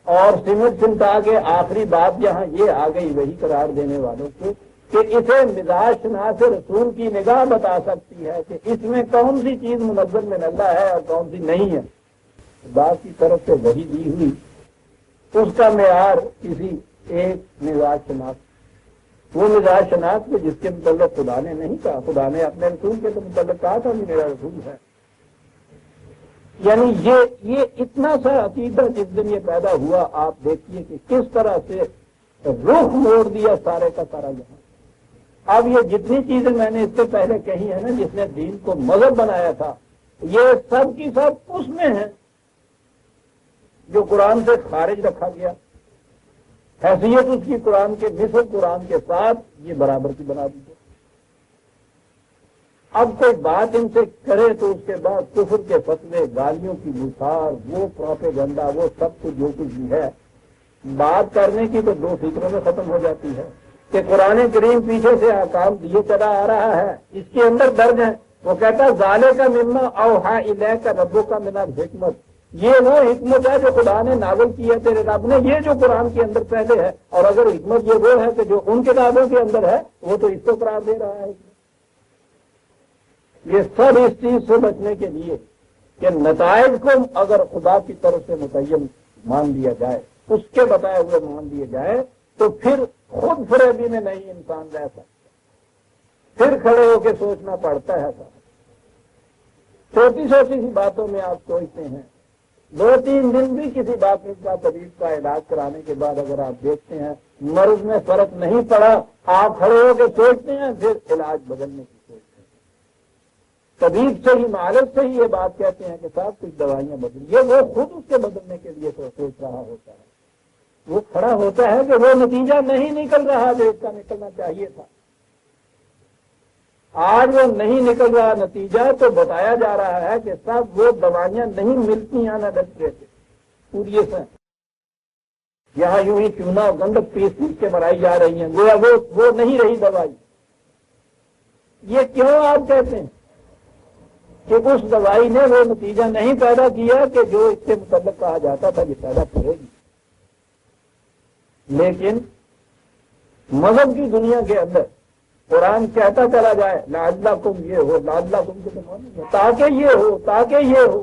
اور سمٹ سمٹا کے آخری بات یہاں یہ آ گئی وہی قرار دینے والوں کو کہ اسے مزاج شناس رسول کی نگاہ بتا سکتی ہے کہ اس میں کون سی چیز منزل من اللہ ہے اور کون سی نہیں ہے. بات کی طرف سے وہی دی ہوئی اس کا معیار کسی ایک مزاج شناس، وہ مزاج شناس کو جس کے متعلق خدا نے نہیں کہا. خدا نے اپنے رسول کے متعلق کہا تھا کہ میرا رسول ہے. یعنی یہ اتنا سا عقیدہ جس دن یہ پیدا ہوا، آپ دیکھیے کہ کس طرح سے رخ موڑ دیا سارے کا سارا یہاں. اب یہ جتنی چیزیں میں نے اس سے پہلے کہی ہیں نا، جس نے دین کو مذہب بنایا تھا، یہ سب کی سب اس میں ہیں جو قرآن سے خارج رکھا گیا. حیثیت اس کی قرآن کے مثل قرآن کے ساتھ یہ برابر کی بنا دی. اب کوئی بات ان سے کرے تو اس کے بعد کفر کے فتوے، گالیوں کی بخار، وہ پروپیگنڈا، وہ سب کچھ جو کچھ بھی ہے، بات کرنے کی تو دو فکروں میں ختم ہو جاتی ہے کہ قرآن کریم پیچھے سے احکام دیے چلا آ رہا ہے، اس کے اندر درج ہے. وہ کہتا ذالے کا مما اوحا الیک ربو کا من الحکمت، یہ وہ حکمت ہے جو خدا نے نازل کی ہے تیرے رب نے، یہ جو قرآن کے اندر پہلے ہے. اور اگر حکمت یہ وہ ہے کہ جو ان کتابوں کے اندر ہے، وہ تو اس کو قرار دے رہا ہے. یہ سب اس چیز سے بچنے کے لیے کہ نتائج کو اگر خدا کی طرف سے متعین مان لیا جائے، اس کے بتائے ہوئے مان لیے جائے، تو پھر خود فریبی میں نہیں انسان رہ سکتا. پھر کھڑے ہو کے سوچنا پڑتا ہے. چھوٹی چھوٹی سی باتوں میں آپ سوچتے ہیں، 2-3 دن بھی کسی بات کا طبیب کا علاج کرانے کے بعد اگر آپ دیکھتے ہیں مرض میں فرق نہیں پڑا، آپ کھڑے ہو کے سوچتے ہیں، پھر علاج بدلنے کی سوچتے ہیں. طبیب سے ہی، معالج سے ہی یہ بات کہتے ہیں کہ صاحب کچھ دوائیاں بدلیے، وہ خود اس کے بدلنے کے لیے سوچ رہا ہوتا ہے. وہ کھڑا ہوتا ہے کہ وہ نتیجہ نہیں نکل رہا جو اس کا نکلنا چاہیے تھا. آج وہ نہیں نکل رہا نتیجہ، تو بتایا جا رہا ہے کہ صاحب وہ دوائیاں نہیں ملتی ہیں نہ ڈسٹرے سے پوری سے. یہاں یوں ہی چونا گندک پیس کے بنائی جا رہی ہیں، گویا وہ نہیں رہی دوائی. یہ کیوں آپ کہتے ہیں کہ اس دوائی نے وہ نتیجہ نہیں پیدا کیا کہ جو اس سے متعلق کہا جاتا تھا یہ پیدا کرے گی. لیکن مذہب کی دنیا کے اندر قرآن کہتا چلا جائے لعلکم یہ ہو، لعلکم کے تو تاکہ یہ ہو، تاکہ یہ ہو.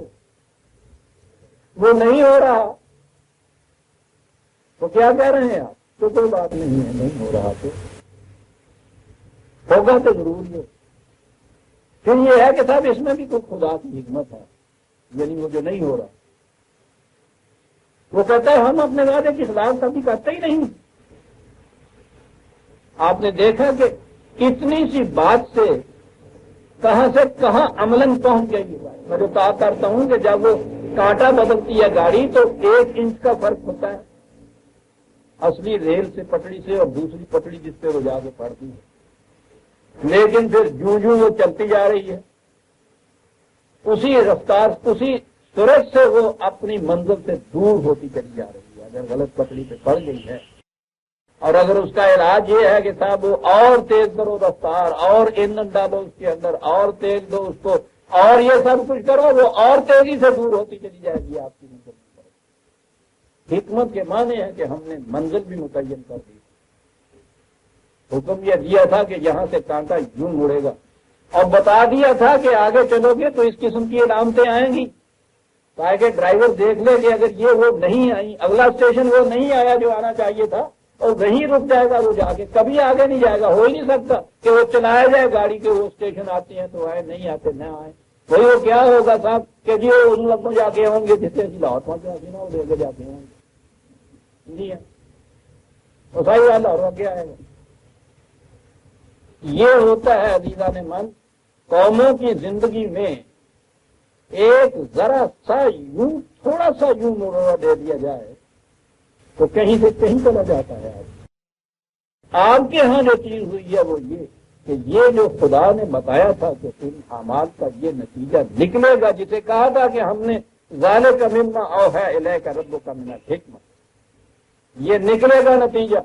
وہ نہیں ہو رہا تو کیا کہہ رہے ہیں آپ؟ تو کوئی بات نہیں ہے، نہیں ہو رہا تو ہوگا تو ضرور ہے. پھر یہ ہے کہ صاحب اس میں بھی کوئی خدا کی حکمت ہے، یعنی وہ جو نہیں ہو رہا. وہ کہتا ہے ہم اپنے وعدے کی خلاف کبھی کرتے ہی نہیں. آپ نے دیکھا کہ اتنی سی بات سے کہاں سے کہاں عملاً پہنچ گئی. میں جو کہا کرتا ہوں کہ جب وہ کانٹا بدلتی ہے گاڑی تو 1 انچ کا فرق ہوتا ہے اصلی ریل سے، پٹڑی سے، اور دوسری پٹڑی جس پہ وہ جا کے پڑتی ہے. لیکن پھر جوں وہ چلتی جا رہی ہے، اسی رفتار، اسی سرعت سے وہ اپنی منزل سے دور ہوتی چلی جا رہی ہے. اگر غلط پٹڑی پہ پڑ گئی ہے، اور اگر اس کا علاج یہ ہے کہ صاحب وہ اور تیز کرو رفتار، اور ایندھن ڈالو اس کے اندر، اور تیز دو اس کو، اور یہ سب کچھ کرو، وہ اور تیزی سے دور ہوتی چلی جائے گی آپ کی منزل. حکمت کے معنی ہے کہ ہم نے منزل بھی متعین کر دی. حکم یہ دیا تھا کہ یہاں سے کانٹا یوں مڑے گا، اور بتا دیا تھا کہ آگے چلو گے تو اس قسم کی علامتیں آئیں گی تاکہ ڈرائیور دیکھ لے کہ اگر یہ وہ نہیں آئی، اگلا اسٹیشن وہ نہیں آیا جو آنا چاہیے تھا، اور وہیں رک جائے گا وہ جا کے، کبھی آگے نہیں جائے گا. ہو ہی نہیں سکتا کہ وہ چلایا جائے گاڑی کے، وہ اسٹیشن آتے ہیں تو آئے، نہیں آتے نہ آئے. وہی وہ کیا ہوگا صاحب کہ جی وہ ان لوگوں جا کے ہوں گے جسے لاہور پہنچ جاتے نا، وہ لے کے جاتے ہوں گے. جی ہاں، تو صحیح والا اور آگے آئے گا. یہ ہوتا ہے عزیزان من قوموں کی زندگی میں ایک ذرا سا یوں، تھوڑا سا یوں مرورہ دے دیا جائے تو کہیں سے کہیں چلا جاتا ہے. آپ کے ہاں جو چیز ہوئی ہے وہ یہ کہ یہ جو خدا نے بتایا تھا کہ ان اعمال کا یہ نتیجہ نکلے گا، جسے کہا تھا کہ ہم نے ذالک مما اوحی الیک ربک من الحکمت، یہ نکلے گا نتیجہ.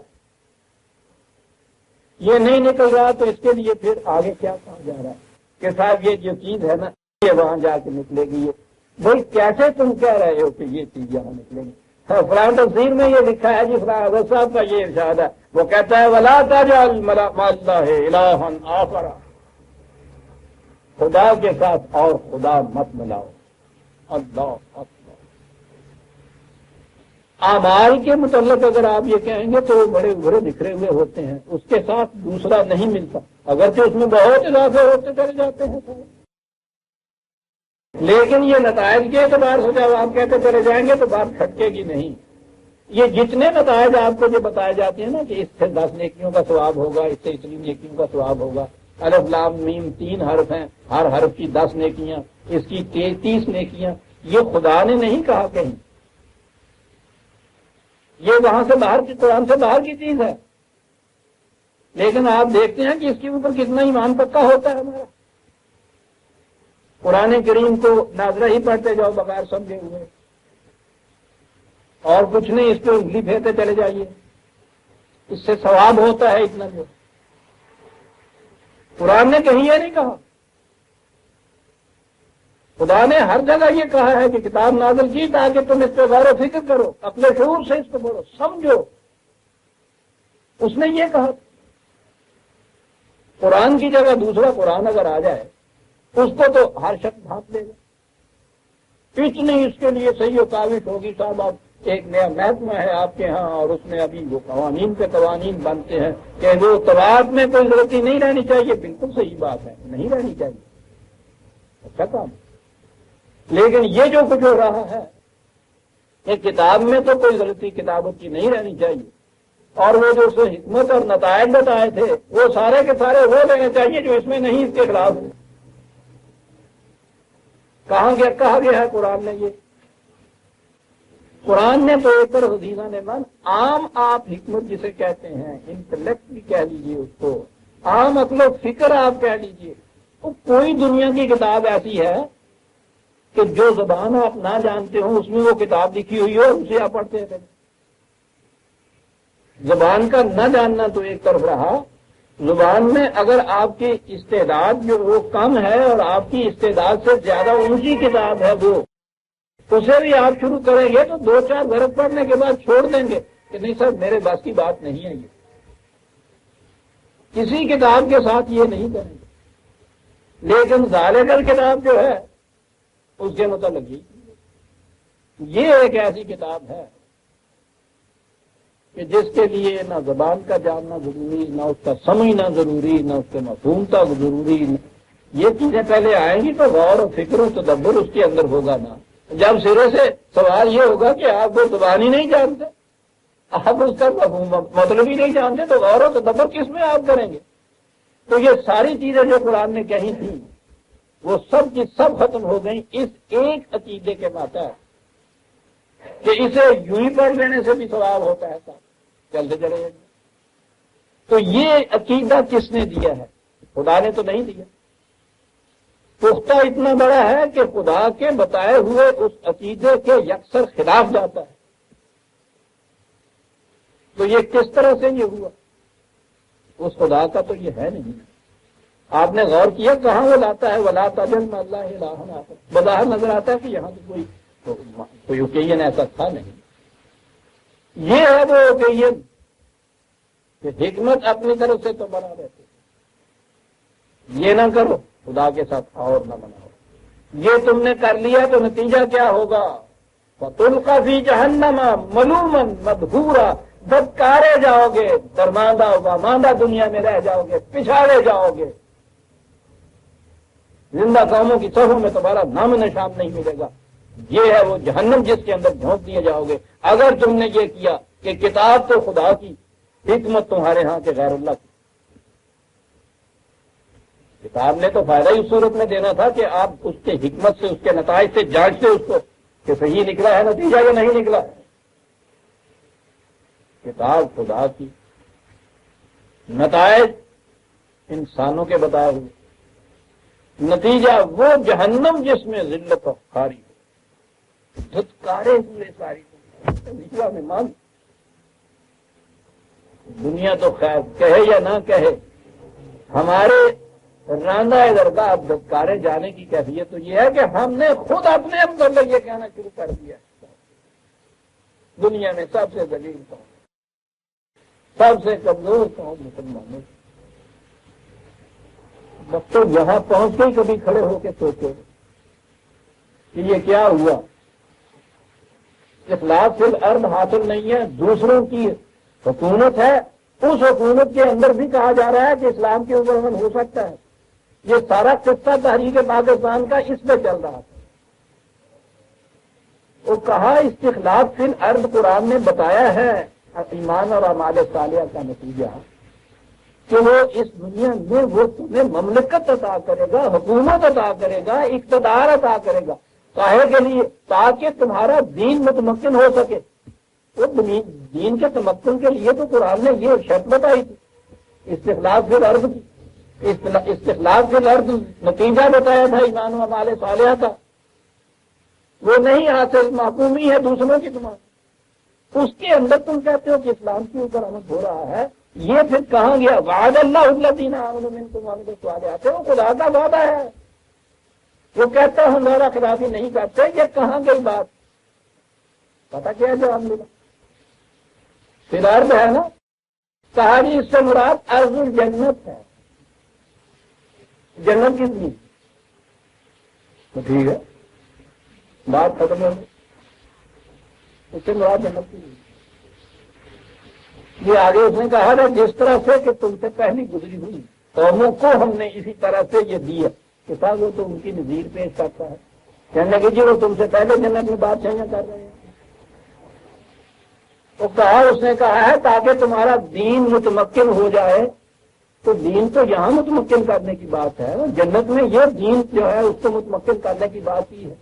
یہ نہیں نکل رہا تو اس کے لیے پھر آگے کیا کہا جا رہا ہے کہ صاحب یہ جو چیز ہے نا یہ وہاں جا کے نکلے گی. یہ بھائی کیسے تم کہہ رہے ہو کہ یہ چیز یہاں نکلے گی؟ فلاں تفسیر میں یہ لکھا ہے جی، فلاں حضرت صاحب کا یہ ارشاد ہے، وہ کہتا ہے وَلَا تَجْعَلْ مَعَ اللَّهِ إِلَٰهًا آخَرَ، خدا کے ساتھ اور خدا مت ملاؤ۔ اللہ اکبر۔ اعمال کے متعلق اگر آپ یہ کہیں گے تو وہ بڑے بڑے بکھرے ہوئے ہوتے ہیں، اس کے ساتھ دوسرا نہیں ملتا، اگرچہ اس میں بہت اضافے ہوتے چلے جاتے ہیں، لیکن یہ نتائج کے اعتبار سے جب آپ کہتے چلے جائیں گے تو بات کھٹکے گی نہیں۔ یہ جتنے نتائج آپ کو جو بتائے جاتے ہیں نا کہ اس سے 10 نیکیوں کا ثواب ہوگا، اس سے اتنی نیکیوں کا ثواب ہوگا، الف لام میم 3 حرف ہیں، ہر حرف کی 10 نیکیاں، اس کی 30 نیکیاں، یہ خدا نے نہیں کہا کہیں، یہ وہاں سے باہر کی، قرآن سے باہر کی چیز ہے، لیکن آپ دیکھتے ہیں کہ اس کے اوپر کتنا ایمان پکا ہوتا ہے ہمارا۔ قرآن کریم کو ناظرہ ہی پڑھتے جاؤ بغیر سمجھے ہوئے، اور کچھ نہیں، اس پہ انگلی پھیرتے چلے جائیے، اس سے ثواب ہوتا ہے اتنا جو۔ قرآن نے کہیں یہ نہیں کہا، خدا نے ہر جگہ یہ کہا ہے کہ کتاب نازل کی تاکہ تم اس پہ غور و فکر کرو، اپنے شعور سے اس کو پڑھو، سمجھو، اس نے یہ کہا۔ قرآن کی جگہ دوسرا قرآن اگر آ جائے اس کو تو ہر شخص بھانپ لے گا، اتنی اس کے لیے صحیح و کاوش ہوگی، صاحب آپ ایک نیا محکمہ ہے آپ کے ہاں اور اس میں ابھی وہ قوانین پہ قوانین بنتے ہیں کہ وہ طواف میں کوئی غلطی نہیں رہنی چاہیے، بالکل صحیح بات ہے، نہیں رہنی چاہیے، اچھا کام۔ لیکن یہ جو کچھ ہو رہا ہے کہ کتاب میں تو کوئی غلطی کتابت کی نہیں رہنی چاہیے، اور وہ جو اس میں حکمت اور نتائج بتائے تھے وہ سارے کے سارے وہ لینے چاہیے جو اس میں نہیں، اس کے خلاف ہے۔ کہا گیا ہے قرآن نے، یہ قرآن نے تو ایک طرف حدیثاں نے من عام آپ حکمت جسے کہتے ہیں، انٹلیکٹ بھی کہہ لیجیے اس کو، عام عقل و فکر آپ کہہ لیجیے، تو کوئی دنیا کی کتاب ایسی ہے کہ جو زبان آپ نہ جانتے ہوں اس میں وہ کتاب لکھی ہوئی ہو، اسے آپ پڑھتے رہے۔ زبان کا نہ جاننا تو ایک طرف رہا، زبان میں اگر آپ کی استعداد جو وہ کم ہے اور آپ کی استعداد سے زیادہ اونچی کتاب ہے وہ، اسے بھی آپ شروع کریں گے تو 2-4 برس پڑھنے کے بعد چھوڑ دیں گے کہ نہیں سر میرے بس کی بات نہیں ہے، یہ کسی کتاب کے ساتھ یہ نہیں کریں گے۔ لیکن ذالکل کتاب جو ہے اس کے متعلق یہ ایک ایسی کتاب ہے کہ جس کے لیے نہ زبان کا جاننا ضروری، نہ اس کا سمجھنا ضروری، نہ اس کے مفہوم کا ضروری، یہ چیزیں پہلے آئیں گی تو غور و فکر و تدبر اس کے اندر ہوگا نا۔ جب سرے سے سوال یہ ہوگا کہ آپ وہ زبان ہی نہیں جانتے، آپ اس کا مطلب ہی نہیں جانتے، تو غور و تدبر کس میں آپ کریں گے؟ تو یہ ساری چیزیں جو قرآن نے کہی تھیں وہ سب کی سب ختم ہو گئیں اس ایک عقیدے کے ماتا کہ اسے یوں ہی پڑھ لینے سے بھی ثواب ہوتا ہے، صاحب چلتے چلے جائیں۔ تو یہ عقیدہ کس نے دیا ہے؟ خدا نے تو نہیں دیا۔ پختہ اتنا بڑا ہے کہ خدا کے بتائے ہوئے اس عقیدے کے یکسر خلاف جاتا ہے، تو یہ کس طرح سے یہ ہوا؟ اس خدا کا تو یہ ہے نہیں۔ آپ نے غور کیا کہاں وہ لاتا ہے وَلَا تَجْعَلْ مَعَ اللَّهِ إِلَٰهًا آخَرَ؟ بظاہر نظر آتا ہے کہ یہاں تو کوئی اوکیزن ایسا تھا نہیں۔ یہ ہے وہ اوکیزن کہ حکمت اپنی طرف سے تو بنا رہتے، یہ نہ کرو خدا کے ساتھ اور نہ بناؤ، یہ تم نے کر لیا تو نتیجہ کیا ہوگا؟ فَتُلْقَىٰ فِي جَهَنَّمَ مَلُومًا مَدْحُورًا، بدکارے جاؤ گے، درماندہ ماندہ دنیا میں رہ جاؤ گے، پچھاڑے جاؤ گے، زندہ قوموں کی صفوں میں تمہارا نام نشان نہیں ملے گا۔ یہ ہے وہ جہنم جس کے اندر جھونک دیے جاؤ گے اگر تم نے یہ کیا کہ کتاب تو خدا کی، حکمت تمہارے ہاں کے غیر اللہ کی۔ کتاب نے تو فائدہ ہی اس صورت میں دینا تھا کہ آپ اس کے حکمت سے، اس کے نتائج سے جانچتے اس کو کہ صحیح نکلا ہے نتیجہ یا نہیں نکلا۔ کتاب خدا کی، نتائج انسانوں کے بتائے ہوئے، نتیجہ وہ جہنم جس میں ذلت و خاری ہو، دھتکارے ہوئے ساری نکلا میں مان۔ دنیا تو خیر کہے یا نہ کہے، ہمارے راندہ درگاہ اب دھتکارے جانے کی کیفیت تو یہ ہے کہ ہم نے خود اپنے اندر یہ کہنا شروع کر دیا دنیا میں سب سے ذلیل قوم، سب سے کمزور قوم مسلمانوں کی۔ بس تو یہاں پہنچ کے ہی کبھی کھڑے ہو کے سوچو کہ یہ کیا ہوا؟ اخلاص فی الارض حاصل نہیں ہے، دوسروں کی حکومت ہے، اس حکومت کے اندر بھی کہا جا رہا ہے کہ اسلام کے اوپر عمل ہو سکتا ہے۔ یہ سارا قصہ تحریک پاکستان کا اس پہ چل رہا تھا۔ وہ کہا استخلاف فی الارض قرآن نے بتایا ہے ایمان اور اعمال صالحہ کا نتیجہ کہ وہ اس دنیا میں وہ تمہیں مملکت عطا کرے گا، حکومت عطا کرے گا، اقتدار عطا کرے گا، کاہے کے لیے؟ تاکہ تمہارا دین متمکن ہو سکے۔ وہ دین کے تمکن کے لیے تو قرآن نے یہ شرط بتائی تھی استخلاف فی الارض کی۔ استخلاف فی الارض نتیجہ بتایا تھا ایمان و اعمال صالحہ کا، وہ نہیں حاصل، محکومی ہے دوسروں کی تمہاری۔ اس کے اندر تم کہتے ہو کہ اسلام کے اوپر عمل ہو رہا ہے، یہ پھر کہاں گیا؟ وعد اللہ الذین آمنوا منکم وعملوا الصالحات، وہ خدا کا وعدہ ہے۔ وہ کہتا ہے ہمارا خلافی نہیں کرتے، یہ کہاں گئی بات؟ پتا کیا جواب ملا؟ فی الارض ہے نا، کہا جی اس سے مراد ارض الجنت ہے، جنت کی زمین۔ تو ٹھیک ہے، بات ختم ہو گئی، اس سے مراد جنت کی زمین۔ یہ آگے اس نے کہا تھا جس طرح سے کہ تم سے پہلی گزری ہوئی قوموں کو ہم نے اسی طرح سے یہ دیا کہ صاحب وہ تو ان کی نظیر پیش کرتا ہے، کہنے لگے جی وہ تم سے پہلے جنت میں بادشاہیاں کر رہے ہیں۔ تو کہا اس نے کہا ہے تاکہ تمہارا دین متمکن ہو جائے، تو دین تو یہاں متمکن کرنے کی بات ہے، جنت میں یہ دین جو ہے اس کو متمکن کرنے کی بات ہی ہے۔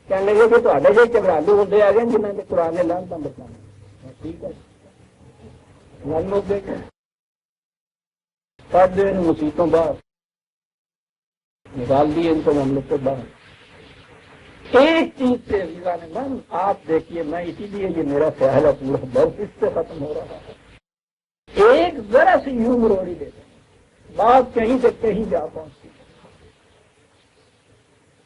کہنے لگے کہ تھوڑے جو چگرالو ہوتے آ گئے جنہوں نے قرآن لانتا بتانا، ٹھیک ہے کر دے ان مصیبتوں باہر، نکال دیے ان کو مملک سے باہر۔ ایک چیز سے من آپ دیکھیے، میں اسی لیے یہ میرا خیال ہے پورا برف اس سے ختم ہو رہا ہے، ایک ذرا سی یوں مروڑی دیتے ہیں، بات کہیں سے کہیں جا پہنچتی ہے۔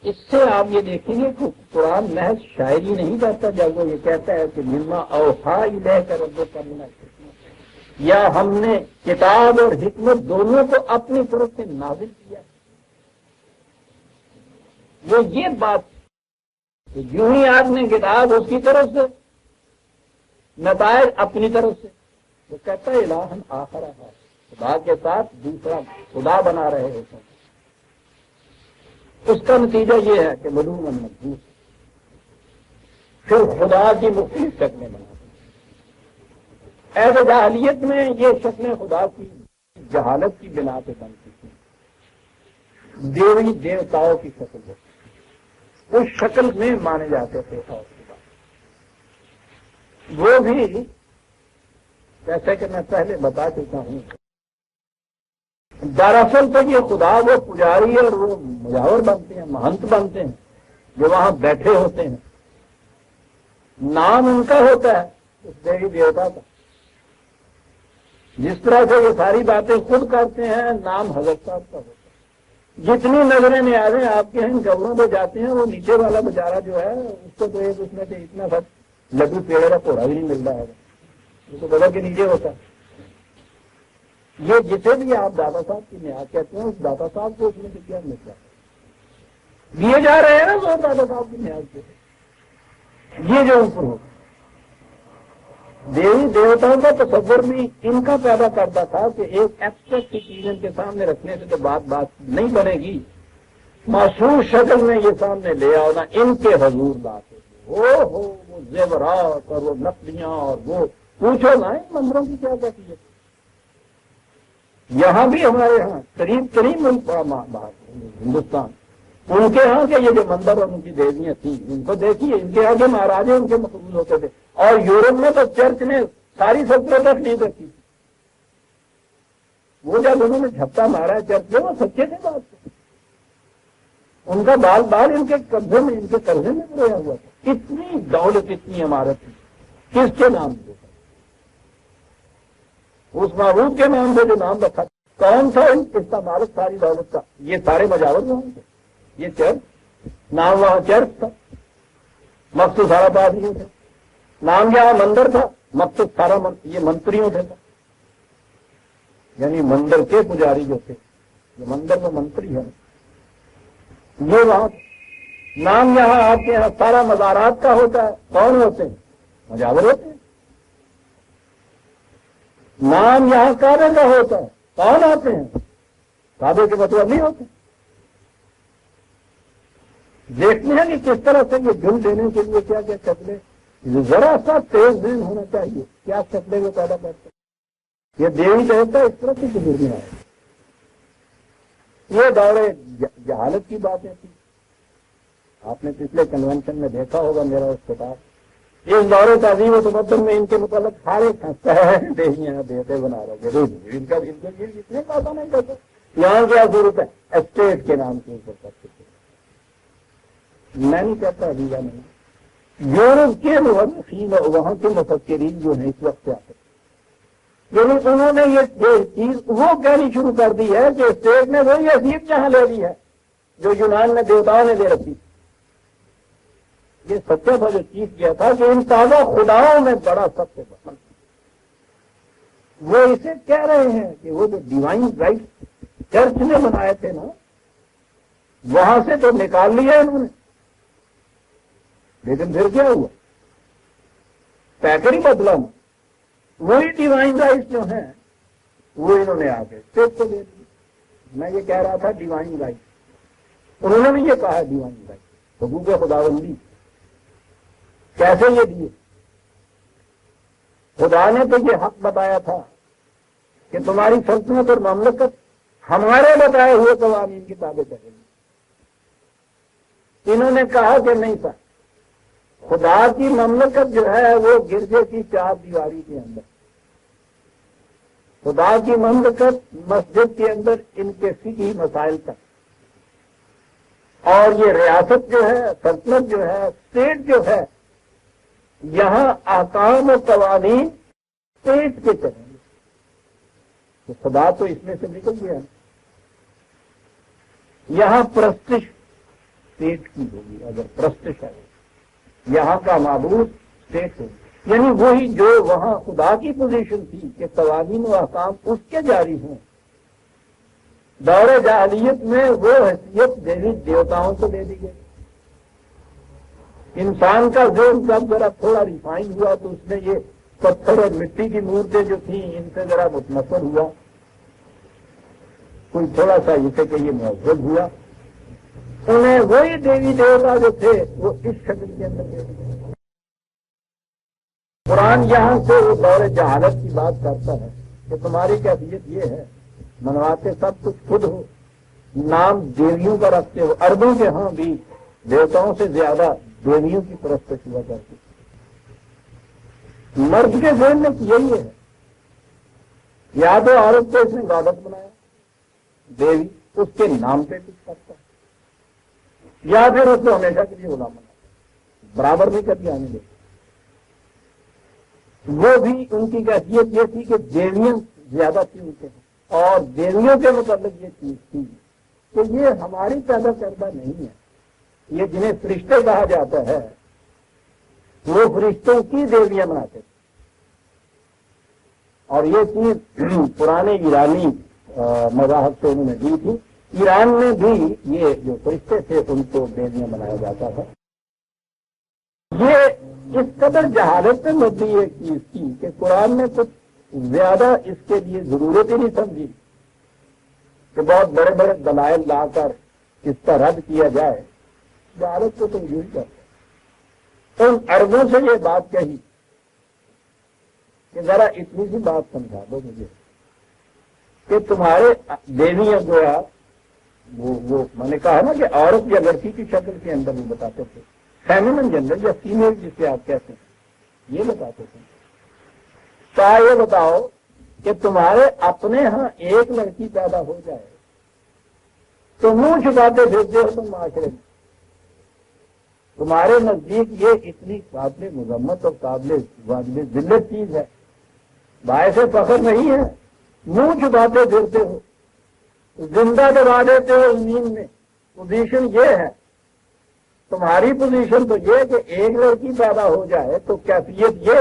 اس سے آپ یہ دیکھیں گے کہ قرآن محض شاعری نہیں کرتا جب وہ یہ کہتا ہے کہ مما اوحا الیک ربک من الحکمت، یا ہم نے کتاب اور حکمت دونوں کو اپنی طرف سے نازل کیا۔ وہ یہ بات کہ یوں ہی آپ نے کتاب اس کی طرف سے، نتائج اپنی طرف سے، وہ کہتا ہے الہن آخر ہے، خدا کے ساتھ دوسرا خدا بنا رہے ہوتے ہیں۔ اس کا نتیجہ یہ ہے کہ ملومن مجبور، پھر خدا کی مختلف شکلیں بناتے ہیں۔ ایسے جاہلیت میں یہ شکلیں خدا کی جہالت کی بنا پہ بنتی تھیں، دیوی دیوتاؤں کی شکل ہوتی، اس شکل میں مانے جاتے تھے۔ اور وہ بھی جیسے کہ میں پہلے بتا چکا ہوں، دراصل تو یہ خدا وہ پجاری اور وہ مجاور بنتے ہیں، مہنت بنتے ہیں جو وہاں بیٹھے ہوتے ہیں، نام ان کا ہوتا ہے اس دیوی دیوتا کا۔ جس طرح سے یہ ساری باتیں خود کرتے ہیں، نام حضرت صاحب کا ہوتا ہے۔ جتنی نظریں نیازیں آپ کے ہیں قبروں پہ جاتے ہیں، وہ نیچے والا بیچارہ جو ہے اس کو تو ایک اس میں سے اتنا سا لڈو پیڑے کا پوڑا بھی نہیں مل رہا ہے، وہ تو بدل کے نیچے ہوتا ہے۔ یہ جسے بھی آپ دادا صاحب کی نیاز کہتے ہیں، اس دادا صاحب کو اس میں سے کیا ملتا ہے؟ دیے جا رہے ہیں نا وہ دادا صاحب کی نیاز کے، یہ جو اوپر ہوتا دیوی دیوتاؤں کا تصور بھی ان کا پیدا کرتا تھا کہ ایک ایبسٹریکٹ چیز ان کے سامنے رکھنے سے تو بات نہیں بنے گی، معصوم شکل میں یہ سامنے لے آؤ نا، ان کے حضور بات ہو وہ زیورات اور وہ نقلیاں اور وہ پوچھو نا ان مندروں کی کیا کہتی ہے۔ یہاں بھی ہمارے ہاں قریب ملک ہندوستان، ان کے ہاں کے یہ جو مندر اور ان کی دیویاں تھیں، ان کو دیکھیے، ان کے آگے مہاراجے ان کے مقبول ہوتے تھے، اور یورپ میں تو چرچ نے ساری سلطنت نہیں رکھی تھی۔ وہ جب انہوں نے جھپٹا مارا چرچ میں، وہ سچے تھے بات سے، ان کا بال بال ان کے قبضے میں، ان کے قرضے میں رویا ہوا تھا۔ اتنی دولت، اتنی عمارت تھی، کس کے نام سے؟ اس معبود کے نام سے جو نام رکھا، کون تھا اس کا مالک ساری دولت کا؟ یہ سارے مجاور وہاں تھے، یہ چرچ نام وہاں چرچ تھا، مخصوص سارا بات نہیں تھا۔ نام یہاں مندر تھا، مقصد سارا یہ منتریوں تھے، یعنی مندر کے پجاری جو تھے، یہ مندر میں منتری ہے، یہ وہاں نام یہاں آپ کے یہاں سارا مزارات کا ہوتا ہے، کون ہوتے ہیں؟ مجاور ہوتے ہیں۔ نام یہاں کعبے کا ہوتا ہے، کون آتے ہیں؟ کعبے کے مطلب نہیں ہوتے۔ دیکھتے ہیں کہ کس طرح سے یہ دل دینے کے لیے کیا کیا شکلیں، ذرا سا تیز دل ہونا چاہیے، کیا شکلیں وہ پیدا کرتے ہیں۔ یہ دیوی دیوتا اس طرح سے گزر میں آئے۔ یہ دور جہالت کی باتیں تھی، آپ نے پچھلے کنونشن میں دیکھا ہوگا میرا اس کتاب، اس دور تہذیب و تمدن میں ان کے متعلق ہر ایک ہنستا ہے، دیہیاں دیتے بنا رہے ان کا اتنے پاتا نہیں کرتے، یہاں کیا ضرورت ہے اسٹیٹ کے نام کے اوپر کرتے تھے۔ میں نہیں کہتا ابھی نہیں، یورپ کے مورخین اور وہاں کے مفکرین جو ہیں اس وقت سے آتے ہیں، یعنی انہوں نے یہ چیز وہ کہنی شروع کر دی ہے کہ اسٹیٹ نے وہی حیثیت یہاں لے لی ہے جو یونان میں دیوتاؤں نے دے رکھی۔ یہ سچا تھا جو چیز کیا تھا کہ ان تازہ خداؤں میں بڑا سب سے بڑا، وہ اسے کہہ رہے ہیں کہ وہ جو ڈیوائن رائٹ چرچ نے بنائے تھے نا، وہاں سے تو نکال لیا انہوں نے، لیکن پھر کیا ہوا؟ پیکر ہی بدلا نا، وہی ڈیوائن رائٹ جو ہیں وہ انہوں نے آ کے اسٹیٹ کو دے دی۔ میں یہ کہہ رہا تھا ڈیوائن رائٹ، انہوں نے بھی یہ کہا ڈیوائن رائٹ، حقوق خداوندی کیسے یہ دیے؟ خدا نے تو یہ حق بتایا تھا کہ تمہاری سلطنت اور مملکت ہمارے بتائے ہوئے قوانین کی تابع چلے گی۔ انہوں نے کہا کہ نہیں تھا، خدا کی مملکت جو ہے وہ گرجے کی چار دیواری کے اندر، خدا کی مملکت مسجد کے اندر ان کے فقہی مسائل تک، اور یہ ریاست جو ہے، سلطنت جو ہے، اسٹیٹ جو ہے، یہاں احکام و قوانین اسٹیٹ کے چلیں گے۔ تو خدا تو اس میں سے نکل گیا، یہاں پرستش اسٹیٹ کی ہوگی، اگر پرستش ہے یہاں کا معبود اسٹیٹ ہوگی، یعنی وہی جو وہاں خدا کی پوزیشن تھی کہ قوانین و احکام اس کے جاری ہوں۔ دور جاہلیت میں وہ حیثیت دیوی دیوتاؤں کو دے دی گئی۔ انسان کا ذہن جب ذرا تھوڑا ریفائن ہوا تو اس میں یہ پتھر اور مٹی کی مورتیں جو تھیں ان سے ذرا متنفر ہوا، کوئی تھوڑا سا اسے کہ یہ مہذب ہوا، انہیں وہی دیوی دیوتا جو تھے وہ اس شکل کے اندر دے دیے۔ قرآن یہاں سے وہ دور جہالت کی بات کرتا ہے کہ تمہاری کیفیت یہ ہے، منواتے سب کچھ خود ہو، نام دیویوں کا رکھتے ہو۔ عربوں کے ہاں بھی دیوتاؤں سے زیادہ دیویوں کی پرستش ہوا کرتی، مرد کے ذہن میں یہی ہے، یا تو عورت کو اس نے عبادت بنایا دیوی، اس کے نام پہ کچھ کرتا ہے، یا پھر اس کو ہمیشہ کے لیے غلام بنا، برابر نہیں کر آنے دے۔ وہ بھی ان کی کیفیت یہ تھی کہ دیویاں زیادہ تھی ان کے، اور دیویوں کے متعلق یہ چیز تھی کہ یہ ہماری پیدا کردہ نہیں ہے، یہ جنہیں فرشتے کہا جاتا ہے وہ فرشتوں کی دیویاں بناتے تھے۔ اور یہ چیز پرانے ایرانی مذاہب سے انہوں نے دی تھی، ایران میں بھی یہ جو فرشتے تھے ان کو دیویاں بنایا جاتا تھا۔ یہ اس قدر جہالت میں مبنی ایک چیز تھی کہ قرآن نے کچھ زیادہ اس کے لیے ضرورت ہی نہیں سمجھی کہ بہت بڑے بڑے دلائل لا کر اس کا رد کیا جائے۔ جہالت کو تم یوں ہی کرتے، ان عربوں سے یہ بات کہی کہ ذرا اتنی سی بات سمجھا دو مجھے کہ تمہارے دیویاں جو ہے وہ میں نے کہا نا کہ عورت یا لڑکی کی شکل کے اندر وہ بتاتے تھے، فیمنن جنڈر یا فیمیل جسے آپ کہتے ہیں یہ بتاتے تھے۔ کیا یہ بتاؤ کہ تمہارے اپنے ہاں ایک لڑکی پیدا ہو جائے تو منہ چھپاتے پھرتے ہو تم معاشرے میں، تمہارے نزدیک یہ اتنی قابل مذمت اور قابل واجب ذلت چیز ہے، باعث فخر نہیں ہے، منہ چھپاتے پھرتے ہو، زندہ دبا دیتے ہو زمین میں۔ پوزیشن یہ ہے تمہاری پوزیشن تو یہ کہ ایک لڑکی پیدا ہو جائے تو کیفیت یہ،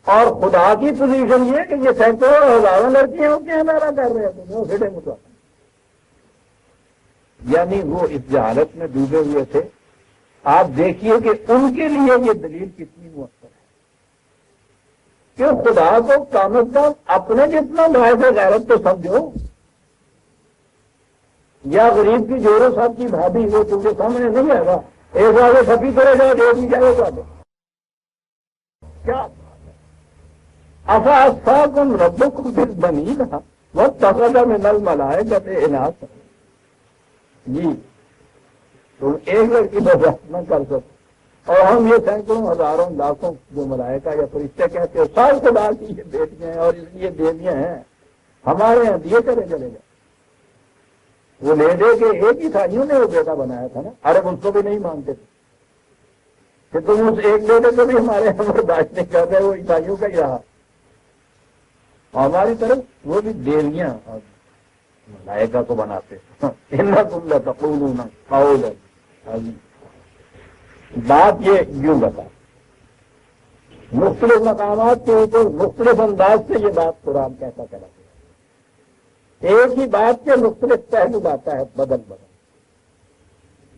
اور خدا کی پوزیشن یہ کہ یہ سینکڑوں اور ہزاروں لڑکیاں ہوتی ہیں ہمارا کر رہے ہیں وہ سیٹے مطلب، یعنی وہ اس جہالت میں ڈوبے ہوئے تھے۔ آپ دیکھیے کہ ان کے لیے یہ دلیل کتنی مؤثر ہے کہ خدا کو کم از کم اپنے جتنا باعث غیرت تو سمجھو، یا غریب کی جوڑو صاحب کی بھابھی وہ تم کے سامنے نہیں آئے گا، ایک آگے سبھی کرے گا دے دی جائے گا کیا افا کم ربو کو پھر بنی نا وہ تقدہ میں نل ملائے گتے اناث جی تم ایک لڑکی برداشت نہ کر سکتے، اور ہم یہ سینکڑوں ہزاروں لاکھوں جو ملائکہ یا فرشتے کہتے ہیں سب خدا کی یہ بیٹیاں ہیں اور اس لیے بیویاں ہیں، ہمارے یہاں دیے کرے چلے گئے۔ وہ لے دے کے ایک عیسائیوں نے وہ بیٹا بنایا تھا نا، عرب اس کو بھی نہیں مانتے تھے کہ تم اس ایک بیٹے کو بھی ہمارے یہاں برداشت نہیں کر رہے، وہ عیسائیوں کا ہی رہا، ہماری طرف وہ بھی دیویاں اور ملائکہ کو بناتے انکم لتقولون قولا بات یہ یوں بتا، مختلف مقامات کے اوپر مختلف انداز سے یہ بات قرآن کہتا چلا گیا، ایک ہی بات کے مختلف پہلو لاتا ہے بدل بدل۔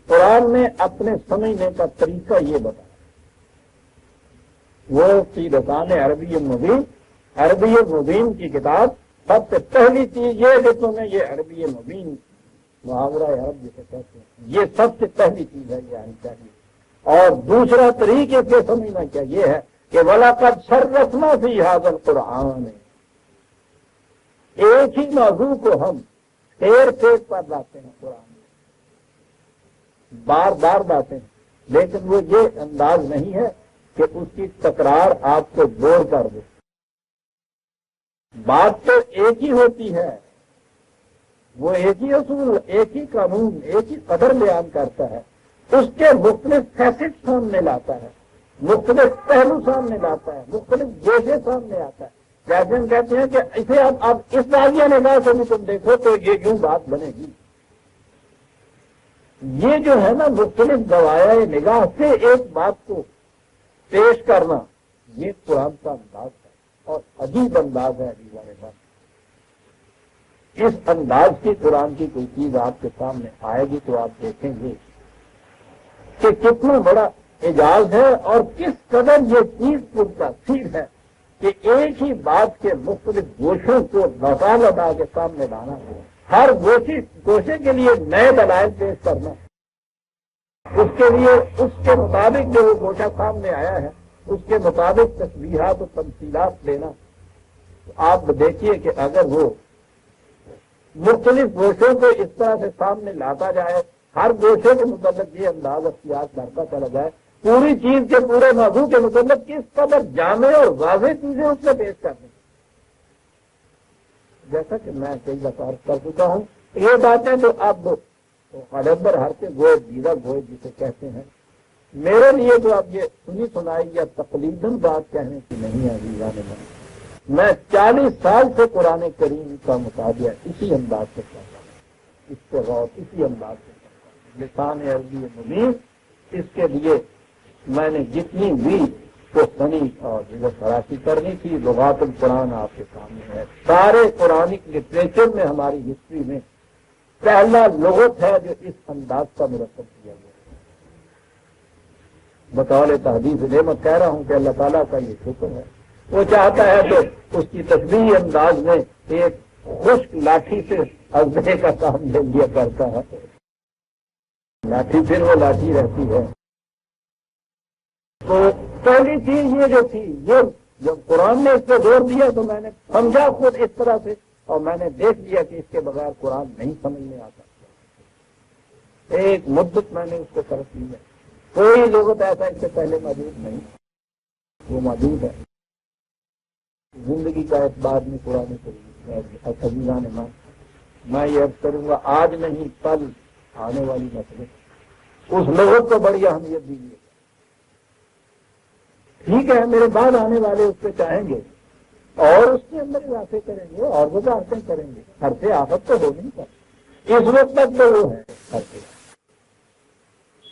قرآن نے اپنے سمجھنے کا طریقہ یہ بتایا، وہ فی لسان عربی مبین، عربی مبین کی کتاب، سب سے پہلی چیز یہ کہ تمہیں یہ عربی مبین محاورہ عرب جسے کہتے ہیں یہ سب سے پہلی چیز ہے، یہ آنی چاہیے۔ اور دوسرا طریقے سے سمجھنا کیا یہ ہے کہ وَلَقَدْ صَرَّفْنَا فِي هَذَا الْقُرْآنِ، ایک ہی موضوع کو ہم پھیر پھیر پر لاتے ہیں قرآن میں، بار بار لاتے ہیں، لیکن وہ یہ انداز نہیں ہے کہ اس کی تکرار آپ کو بور کر دے۔ بات تو ایک ہی ہوتی ہے، وہ ایک ہی اصول، ایک ہی قانون، ایک ہی قدر بیان کرتا ہے، اس کے مختلف فیسٹ سامنے لاتا ہے، مختلف پہلو سامنے لاتا ہے، مختلف گوشے سامنے آتا ہے۔ جیسے ہم کہتے ہیں کہ اسے اب اس زاویہ نگاہ سے بھی تم دیکھو تو یہ یوں بات بنے گی، یہ جو ہے نا مختلف زوایہ نگاہ سے ایک بات کو پیش کرنا، یہ قرآن کا انداز ہے اور عجیب انداز ہے عزیزان صاحب۔ اس انداز کی قرآن کی کوئی چیز آپ کے سامنے آئے گی تو آپ دیکھیں گے کہ کتنا بڑا اعجاز ہے اور کس قدر یہ چیز پرتاثیر ہے کہ ایک ہی بات کے مختلف گوشوں کو لوٹا لوٹا کے سامنے لانا، ہر گوشے کے لیے نئے دلائل پیش کرنا، اس کے لیے اس کے مطابق جو وہ گوشہ سامنے آیا ہے اس کے مطابق تشبیہات و تمثیلات لینا۔ آپ دیکھیے کہ اگر وہ مختلف گوشوں کو اس طرح سے سامنے لاتا جائے، ہر گوشے کے متعلق یہ انداز اختیار کرتا چلا جائے، پوری چیز کے پورے موضوع کے متعلق کس قدر جامع اور واضح چیزیں اس میں پیش کرنے، جیسا کہ میں کئی دفعہ کر چکا ہوں، یہ باتیں تو اب قلندر ہر کے گوئے دیدہ گوئے جسے کہتے ہیں، میرے لیے تو اب یہ سنی سنائی یا تقلیداً بات کہنے کی نہیں ہے۔ میں 40 سال سے قرآن کریم کا مطالعہ اسی انداز سے کرتا ہوں، اس سے غور اسی انداز سے کرتا ہوں، لسان عربی مبین، اس کے لیے میں نے جتنی بھی کو سنی اور فراسی کرنی تھی، لغات القرآن آپ کے سامنے ہے، سارے قرآنک لٹریچر میں ہماری ہسٹری میں پہلا لغت ہے جو اس انداز کا مرتب کیا گیا۔ بطور تحدیث نعمت کہہ رہا ہوں کہ اللہ تعالیٰ کا یہ شکر ہے، وہ چاہتا ہے تو اس کی تشبیہی انداز میں ایک خشک لاٹھی سے ازدے کا کام لے لیا کرتا ہے، لاٹھی پھر وہ لاٹھی رہتی ہے۔ تو پہلی چیز یہ جو تھی، یہ جب قرآن نے اس پہ زور دیا تو میں نے سمجھا خود اس طرح سے، اور میں نے دیکھ لیا کہ اس کے بغیر قرآن نہیں سمجھ میں آتا۔ ایک مدت میں نے اس کو طرف لی ہے، کوئی لغت ایسا اس سے پہلے موجود نہیں، وہ موجود ہے زندگی کا اعتبار میں قرآن کریم۔ میں یہ عرض کروں گا آج نہیں کل آنے والی نسلیں اس لغت کو بڑی اہمیت دیجیے، ٹھیک ہے میرے بعد آنے والے اس پہ چاہیں گے اور اس کے اندر اضافے کریں گے اور وضاحتیں کریں گے، ہر سے آفت تو ہو نہیں سکتی، اس وقت تک تو وہ ہے ہر سے۔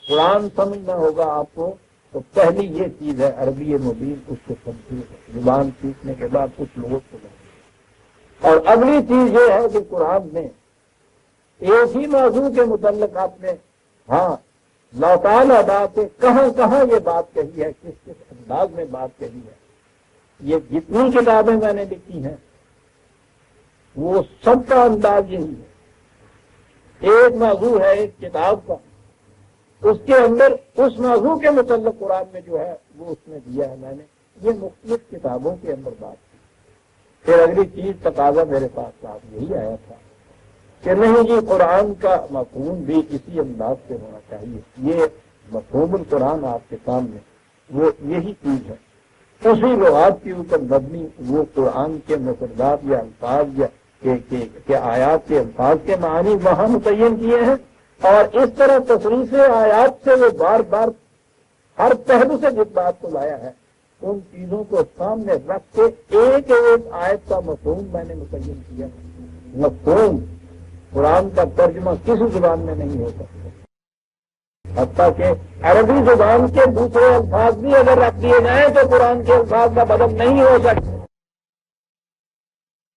قرآن سمجھنا ہوگا آپ کو تو پہلی یہ چیز ہے عربی مبین، اس کو سمجھیے، زبان سیکھنے کے بعد کچھ لوگوں کو لگے۔ اور اگلی چیز یہ ہے کہ قرآن میں ایک ہی موضوع کے متعلق آپ نے لوٹال ادا کے کہاں کہاں یہ بات کہی ہے، کس کس انداز میں بات کہی ہے، یہ جتنی کتابیں میں نے لکھی ہیں وہ سب کا انداز یہی ہے۔ ایک موضوع ہے ایک کتاب کا، اس کے اندر اس موضوع کے متعلق قرآن میں جو ہے وہ اس میں دیا ہے، میں نے یہ مختلف کتابوں کے اندر بات کی۔ پھر اگلی چیز تقاضا میرے پاس صاحب یہی آیا تھا کہ نہیں جی قرآن کا مفہوم بھی اسی انداز سے ہونا چاہیے، یہ مفہوم القرآن آپ کے سامنے وہ یہی چیز ہے، اسی لغات کے اوپر مبنی وہ قرآن کے مفردات یا الفاظ یا کہ آیات کے الفاظ کے معنی وہاں متعین کیے ہیں، اور اس طرح تصریف آیات سے وہ بار بار ہر پہلو سے جس بات کو لایا ہے ان چیزوں کو سامنے رکھ کے ایک ایک آیت کا مفہوم میں نے متعین کیا۔ مفہوم قرآن کا ترجمہ کسی زبان میں نہیں ہو سکتا، حتیٰ کہ عربی زبان کے دوسرے الفاظ بھی اگر رکھ دیے جائیں تو قرآن کے الفاظ کا بدل نہیں ہو سکتا۔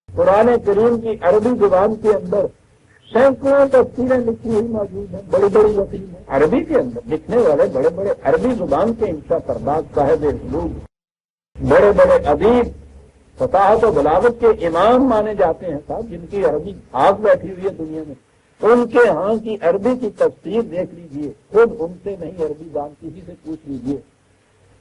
قرآن کریم کی عربی زبان کے اندر سینکڑوں تفسیریں لکھی ہوئی موجود ہیں، بڑی بڑی وسیع ہیں عربی کے اندر لکھنے والے بڑے بڑے عربی زبان کے انشا پرداز صاحب اسلوب، بڑے بڑے ادیب، فصاحت و بلاغت کے امام مانے جاتے ہیں صاحب، جن کی عربی آگ بیٹھی ہوئی ہے دنیا میں، ان کے ہاں کی عربی کی تفسیر دیکھ لیجئے، خود ان سے نہیں عربی دان کسی سے پوچھ لیجئے،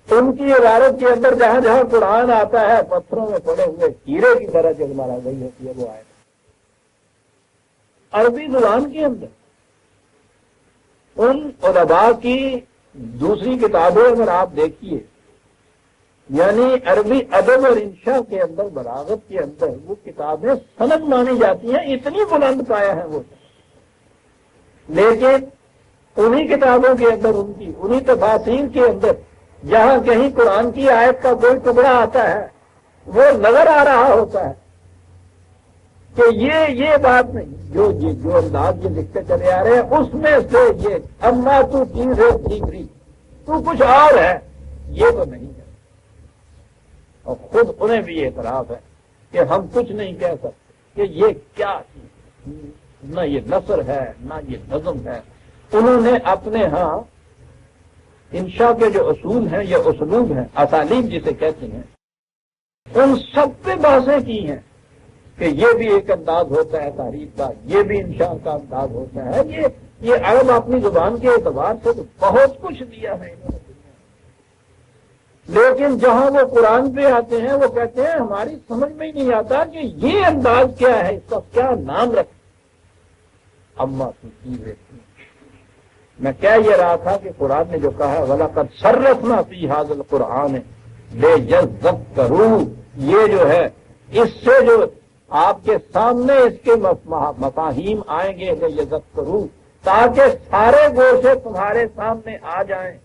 ان کی عبارت کے اندر جہاں جہاں قرآن آتا ہے پتھروں میں پڑے ہوئے ہیرے کی طرح جگمگا گئی ہوتی ہے وہ آئے عربی زبان کے اندر۔ ان ادباء کی دوسری کتابیں اگر آپ دیکھیے، یعنی عربی ادب اور انشاء کے اندر بلاغت کے اندر وہ کتابیں سند مانی جاتی ہیں، اتنی بلند پایا ہے وہ، لیکن انہی کتابوں کے اندر انہی تفاسیر کے اندر جہاں کہیں قرآن کی آیت کا کوئی ٹکڑا آتا ہے وہ نظر آ رہا ہوتا ہے کہ یہ بات نہیں، جو انداز یہ لکھتے چلے آ رہے ہیں اس میں سے یہ اما تو چیز ہے ٹھیک تو کچھ اور ہے، یہ تو نہیں ہے۔ اور خود انہیں بھی اعتراف ہے کہ ہم کچھ نہیں کہہ سکتے کہ یہ کیا چیز، نہ یہ نثر ہے نہ یہ نظم ہے۔ انہوں نے اپنے ہاں انشاء کے جو اصول ہیں یا اسلوب ہیں، اسالیب جسے کہتے ہیں، ان سب پہ بحثیں کی ہیں کہ یہ بھی ایک انداز ہوتا ہے تحریر کا، یہ بھی انشاء کا انداز ہوتا ہے۔ یہ عرب اپنی زبان کے اعتبار سے تو بہت کچھ دیا ہے انہوں نے، لیکن جہاں وہ قرآن پہ آتے ہیں وہ کہتے ہیں ہماری سمجھ میں ہی نہیں آتا کہ یہ انداز کیا ہے، اس کا کیا نام رکھیں۔ اما تو چیز میں کہہ یہ رہا تھا کہ قرآن نے جو کہا ہے وَلَقَدْ صَرَّفْنَا فِي هَذَا الْقُرْآنِ لِيَذَّكَّرُوا، یہ جو ہے اس سے جو آپ کے سامنے اس کے مفاہیم آئیں گے لِيَذَّكَّرُوا، تاکہ سارے گوشے تمہارے سامنے آ جائیں۔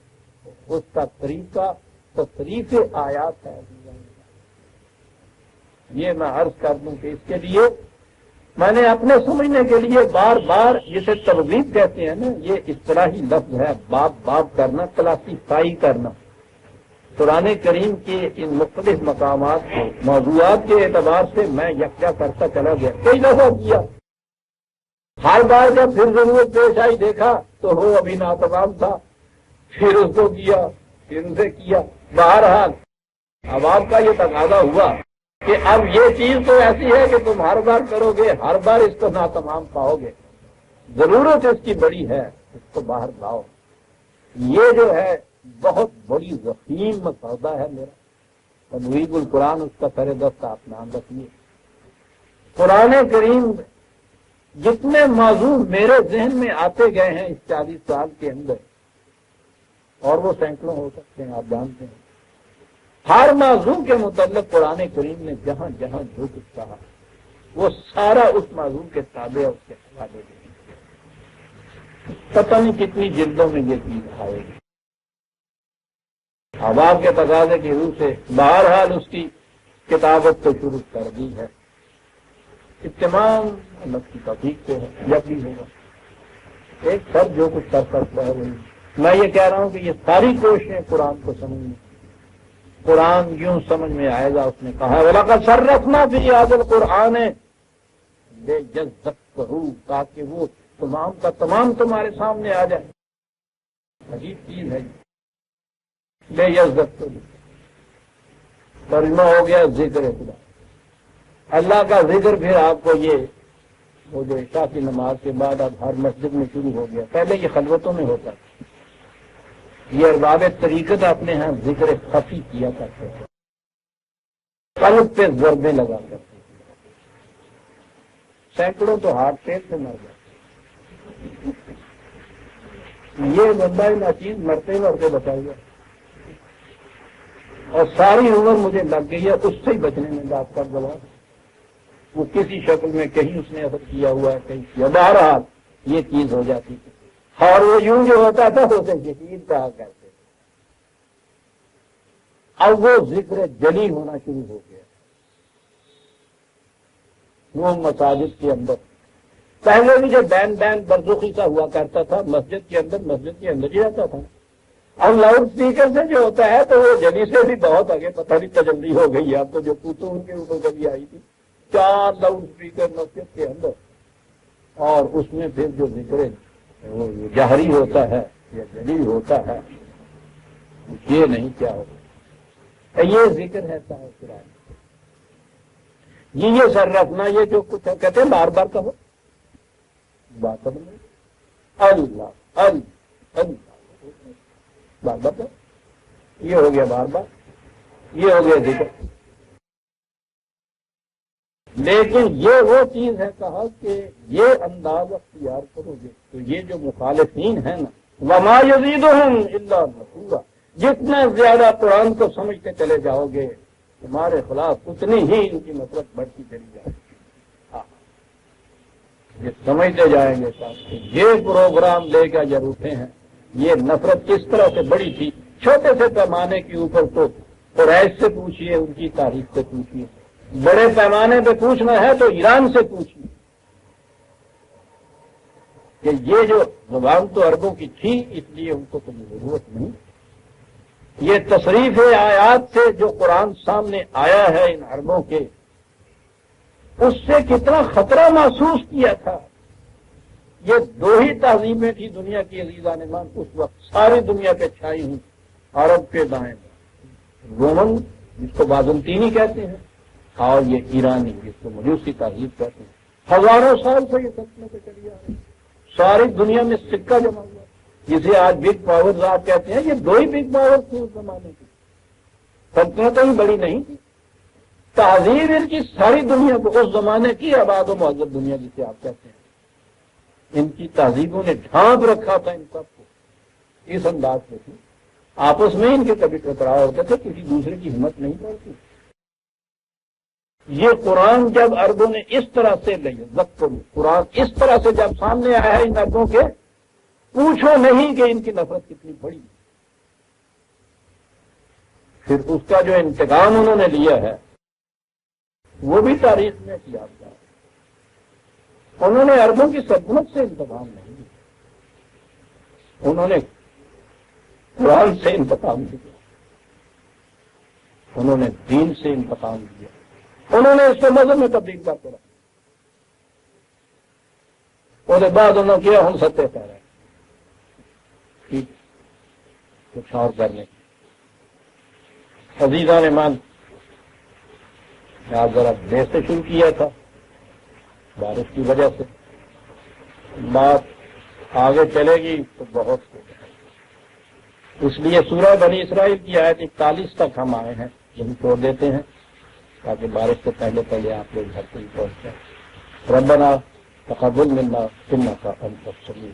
اس کا طریقہ تصریف آیات ہے۔ یہ میں عرض کر دوں کہ اس کے لیے میں نے اپنے سمجھنے کے لیے بار بار جسے ترغیب کہتے ہیں نا، یہ اصطلاحی لفظ ہے، باب کرنا، کلاسیفائی کرنا۔ قرآن کریم کے ان مختلف مقامات کو موضوعات کے اعتبار سے میں یکجا کرتا چلا گیا، کئی دفعہ کیا، ہر بار جب پھر ضرورت پیش آئی دیکھا تو وہ ابھی ناتمام تھا، پھر اس کو کیا، پھر اسے کیا۔ بہرحال اب آپ کا یہ تقاضا ہوا کہ اب یہ چیز تو ایسی ہے کہ تم ہر بار کرو گے، ہر بار اس کو ناتمام پاؤ گے، ضرورت اس کی بڑی ہے، اس کو باہر لاؤ۔ یہ جو ہے بہت بڑی ضخیم مسودہ ہے میرا، تنویر القرآن اس کا سر دست آپ نام رکھیے۔ قرآن کریم جتنے موضوع میرے ذہن میں آتے گئے ہیں اس 40 سال کے اندر، اور وہ سینکڑوں ہو سکتے ہیں آپ جانتے ہیں، ہر موضوع کے متعلق قرآن کریم نے جہاں جہاں جو کچھ کہا وہ سارا اس موضوع کے تابع اس کے حوالے دے، پتہ نہیں کتنی جلدوں میں یہ چیز آئے گی۔ اب آپ کے تقاضے کی روح سے بہرحال اس کی کتابت تو شروع کر دی ہے، تمام اللہ کی توفیق سے ہے، جب بھی ہوگا ایک سب جو کچھ کر سکتا ہے وہی میں یہ کہہ رہا ہوں کہ یہ ساری کوششیں قرآن کو سمجھنے، قرآن یوں سمجھ میں آئے گا. اس نے کہا وَلَقَدْ صَرَّفْنَا فِي هَذَا الْقُرْآنِ لِيَذَّكَّرُوا، تاکہ وہ تمام کا تمام تمہارے سامنے آ جائے. عجیب چیز ہے لِيَذَّكَّرُوا. ترجمہ ہو گیا ذکر خدا، اللہ کا ذکر. پھر آپ کو یہ وہ جو عشاء کی نماز کے بعد اب ہر مسجد میں شروع ہو گیا، پہلے یہ خلوتوں میں ہوتا تھا. یہ ارباب طریقت اپنے ہاں ذکر خفی کیا کرتے تھے، قلب پہ ضربے لگا کرتے تھے. سینکڑوں تو ہارٹ فیل سے مر گئے. یہ بندہ ناچیز مرتے مرتے بچا گیا، اور ساری عمر مجھے لگ گئی ہے اس سے ہی بچنے میں. بات کا جواب وہ کسی شکل میں کہیں اس نے اثر کیا ہوا ہے، کہیں کیا. بہرحال یہ چیز ہو جاتی تھی، اور وہ یوں جو ہوتا تھا اسے یقین کہا کرتے. اب وہ ذکر جلی ہونا شروع ہو گیا. وہ مساجد کے اندر پہلے بھی جو بین برزخی سا ہوا کرتا تھا مسجد کے اندر ہی رہتا تھا. اب لاؤڈ اسپیکر سے جو ہوتا ہے تو وہ جلی سے بھی بہت آگے پتہ نہیں تجلی ہو گئی. آپ کو جو پوتو ان کے اوپر کبھی آئی تھی 4 لاؤڈ اسپیکر مسجد کے اندر، اور اس میں پھر جو ذکر وہ جہری ہوتا ہے یا جلی ہوتا ہے یہ نہیں کیا ہوتا. یہ ذکر ہے صاحب قرآن. یہ سر رکھنا، یہ جو کچھ کہتے ہیں بار بار کہو، بات اللہ اللہ اللہ بار بار کہو. یہ ہو گیا بار بار، یہ ہو گیا ذکر. لیکن یہ وہ چیز ہے کہا کہ یہ انداز اختیار کرو گے تو یہ جو مخالفین ہیں نا، وما یزیدہم الا نفورا، جتنا زیادہ قرآن کو سمجھتے چلے جاؤ گے تمہارے خلاف اتنی ہی ان کی نفرت بڑھتی چلی جائے گی. یہ سمجھتے جائیں گے صاحب یہ پروگرام لے کر جب اٹھے ہیں، یہ نفرت کس طرح سے بڑی تھی. چھوٹے سے پیمانے کے اوپر تو قریش سے پوچھئے، ان کی تاریخ سے پوچھئے. بڑے پیمانے پہ پوچھنا ہے تو ایران سے پوچھئے کہ یہ جو زبان تو عربوں کی تھی اس لیے ان کو کوئی ضرورت نہیں. یہ تصریف آیات سے جو قرآن سامنے آیا ہے ان عربوں کے، اس سے کتنا خطرہ محسوس کیا تھا. یہ 2 ہی تہذیبیں تھی دنیا کی عزیزان مان اس وقت، ساری دنیا پہ چھائی ہوئی. عرب کے دائیں رومن جس کو بازنطینی کہتے ہیں، اور یہ ایرانی جس کو مجوسی تہذیب کہتے ہیں. ہزاروں سال سے یہ سلطنت پہ چلی آ رہی، ساری دنیا میں سکہ جمع ہوا. جسے آج بگ پاورز آپ کہتے ہیں، یہ 2 ہی بگ پاور تھے اس زمانے کی. سلطنتیں ہی بڑی نہیں تھی. تہذیب ان کی ساری دنیا کو، اس زمانے کی آباد و مہذب دنیا جسے آپ کہتے ہیں، ان کی تہذیبوں نے ڈھانپ رکھا تھا ان سب کو. اس انداز سے تھی. آپس میں ان کے کبھی ٹکراؤ ہوتے تھے، کسی دوسرے کی ہمت نہیں پڑتی. یہ قرآن جب عربوں نے اس طرح سے قرآن اس طرح سے جب سامنے آیا ہے ان عربوں کے، پوچھو نہیں کہ ان کی نفرت کتنی بڑی. پھر اس کا جو انتقام انہوں نے لیا ہے وہ بھی تاریخ میں کیا تھا. انہوں نے عربوں کی سلطنت سے انتقام نہیں لیا، انہوں نے قرآن سے انتقام لیا، انہوں نے دین سے انتقام لیا. انہوں نے اس کو مذہب میں تبدیل کر کے رکھا. اس کے بعد انہوں نے کیا ہم ستے کہہ رہے ہیں ٹھیک کچھ اور کرنے کی. عزیزان ایمان آپ ذرا دیر سے شروع کیا تھا، بارش کی وجہ سے بات آگے چلے گی تو بہت ہو جائے. اس لیے سورہ بنی اسرائیل کی آیت 41 تک ہم آئے ہیں، یہی چھوڑ دیتے ہیں تاکہ بارش سے پہلے آپ لوگ گھر سے ہی پہنچ جائیں. ربنا تقبل منا انک انت السمیع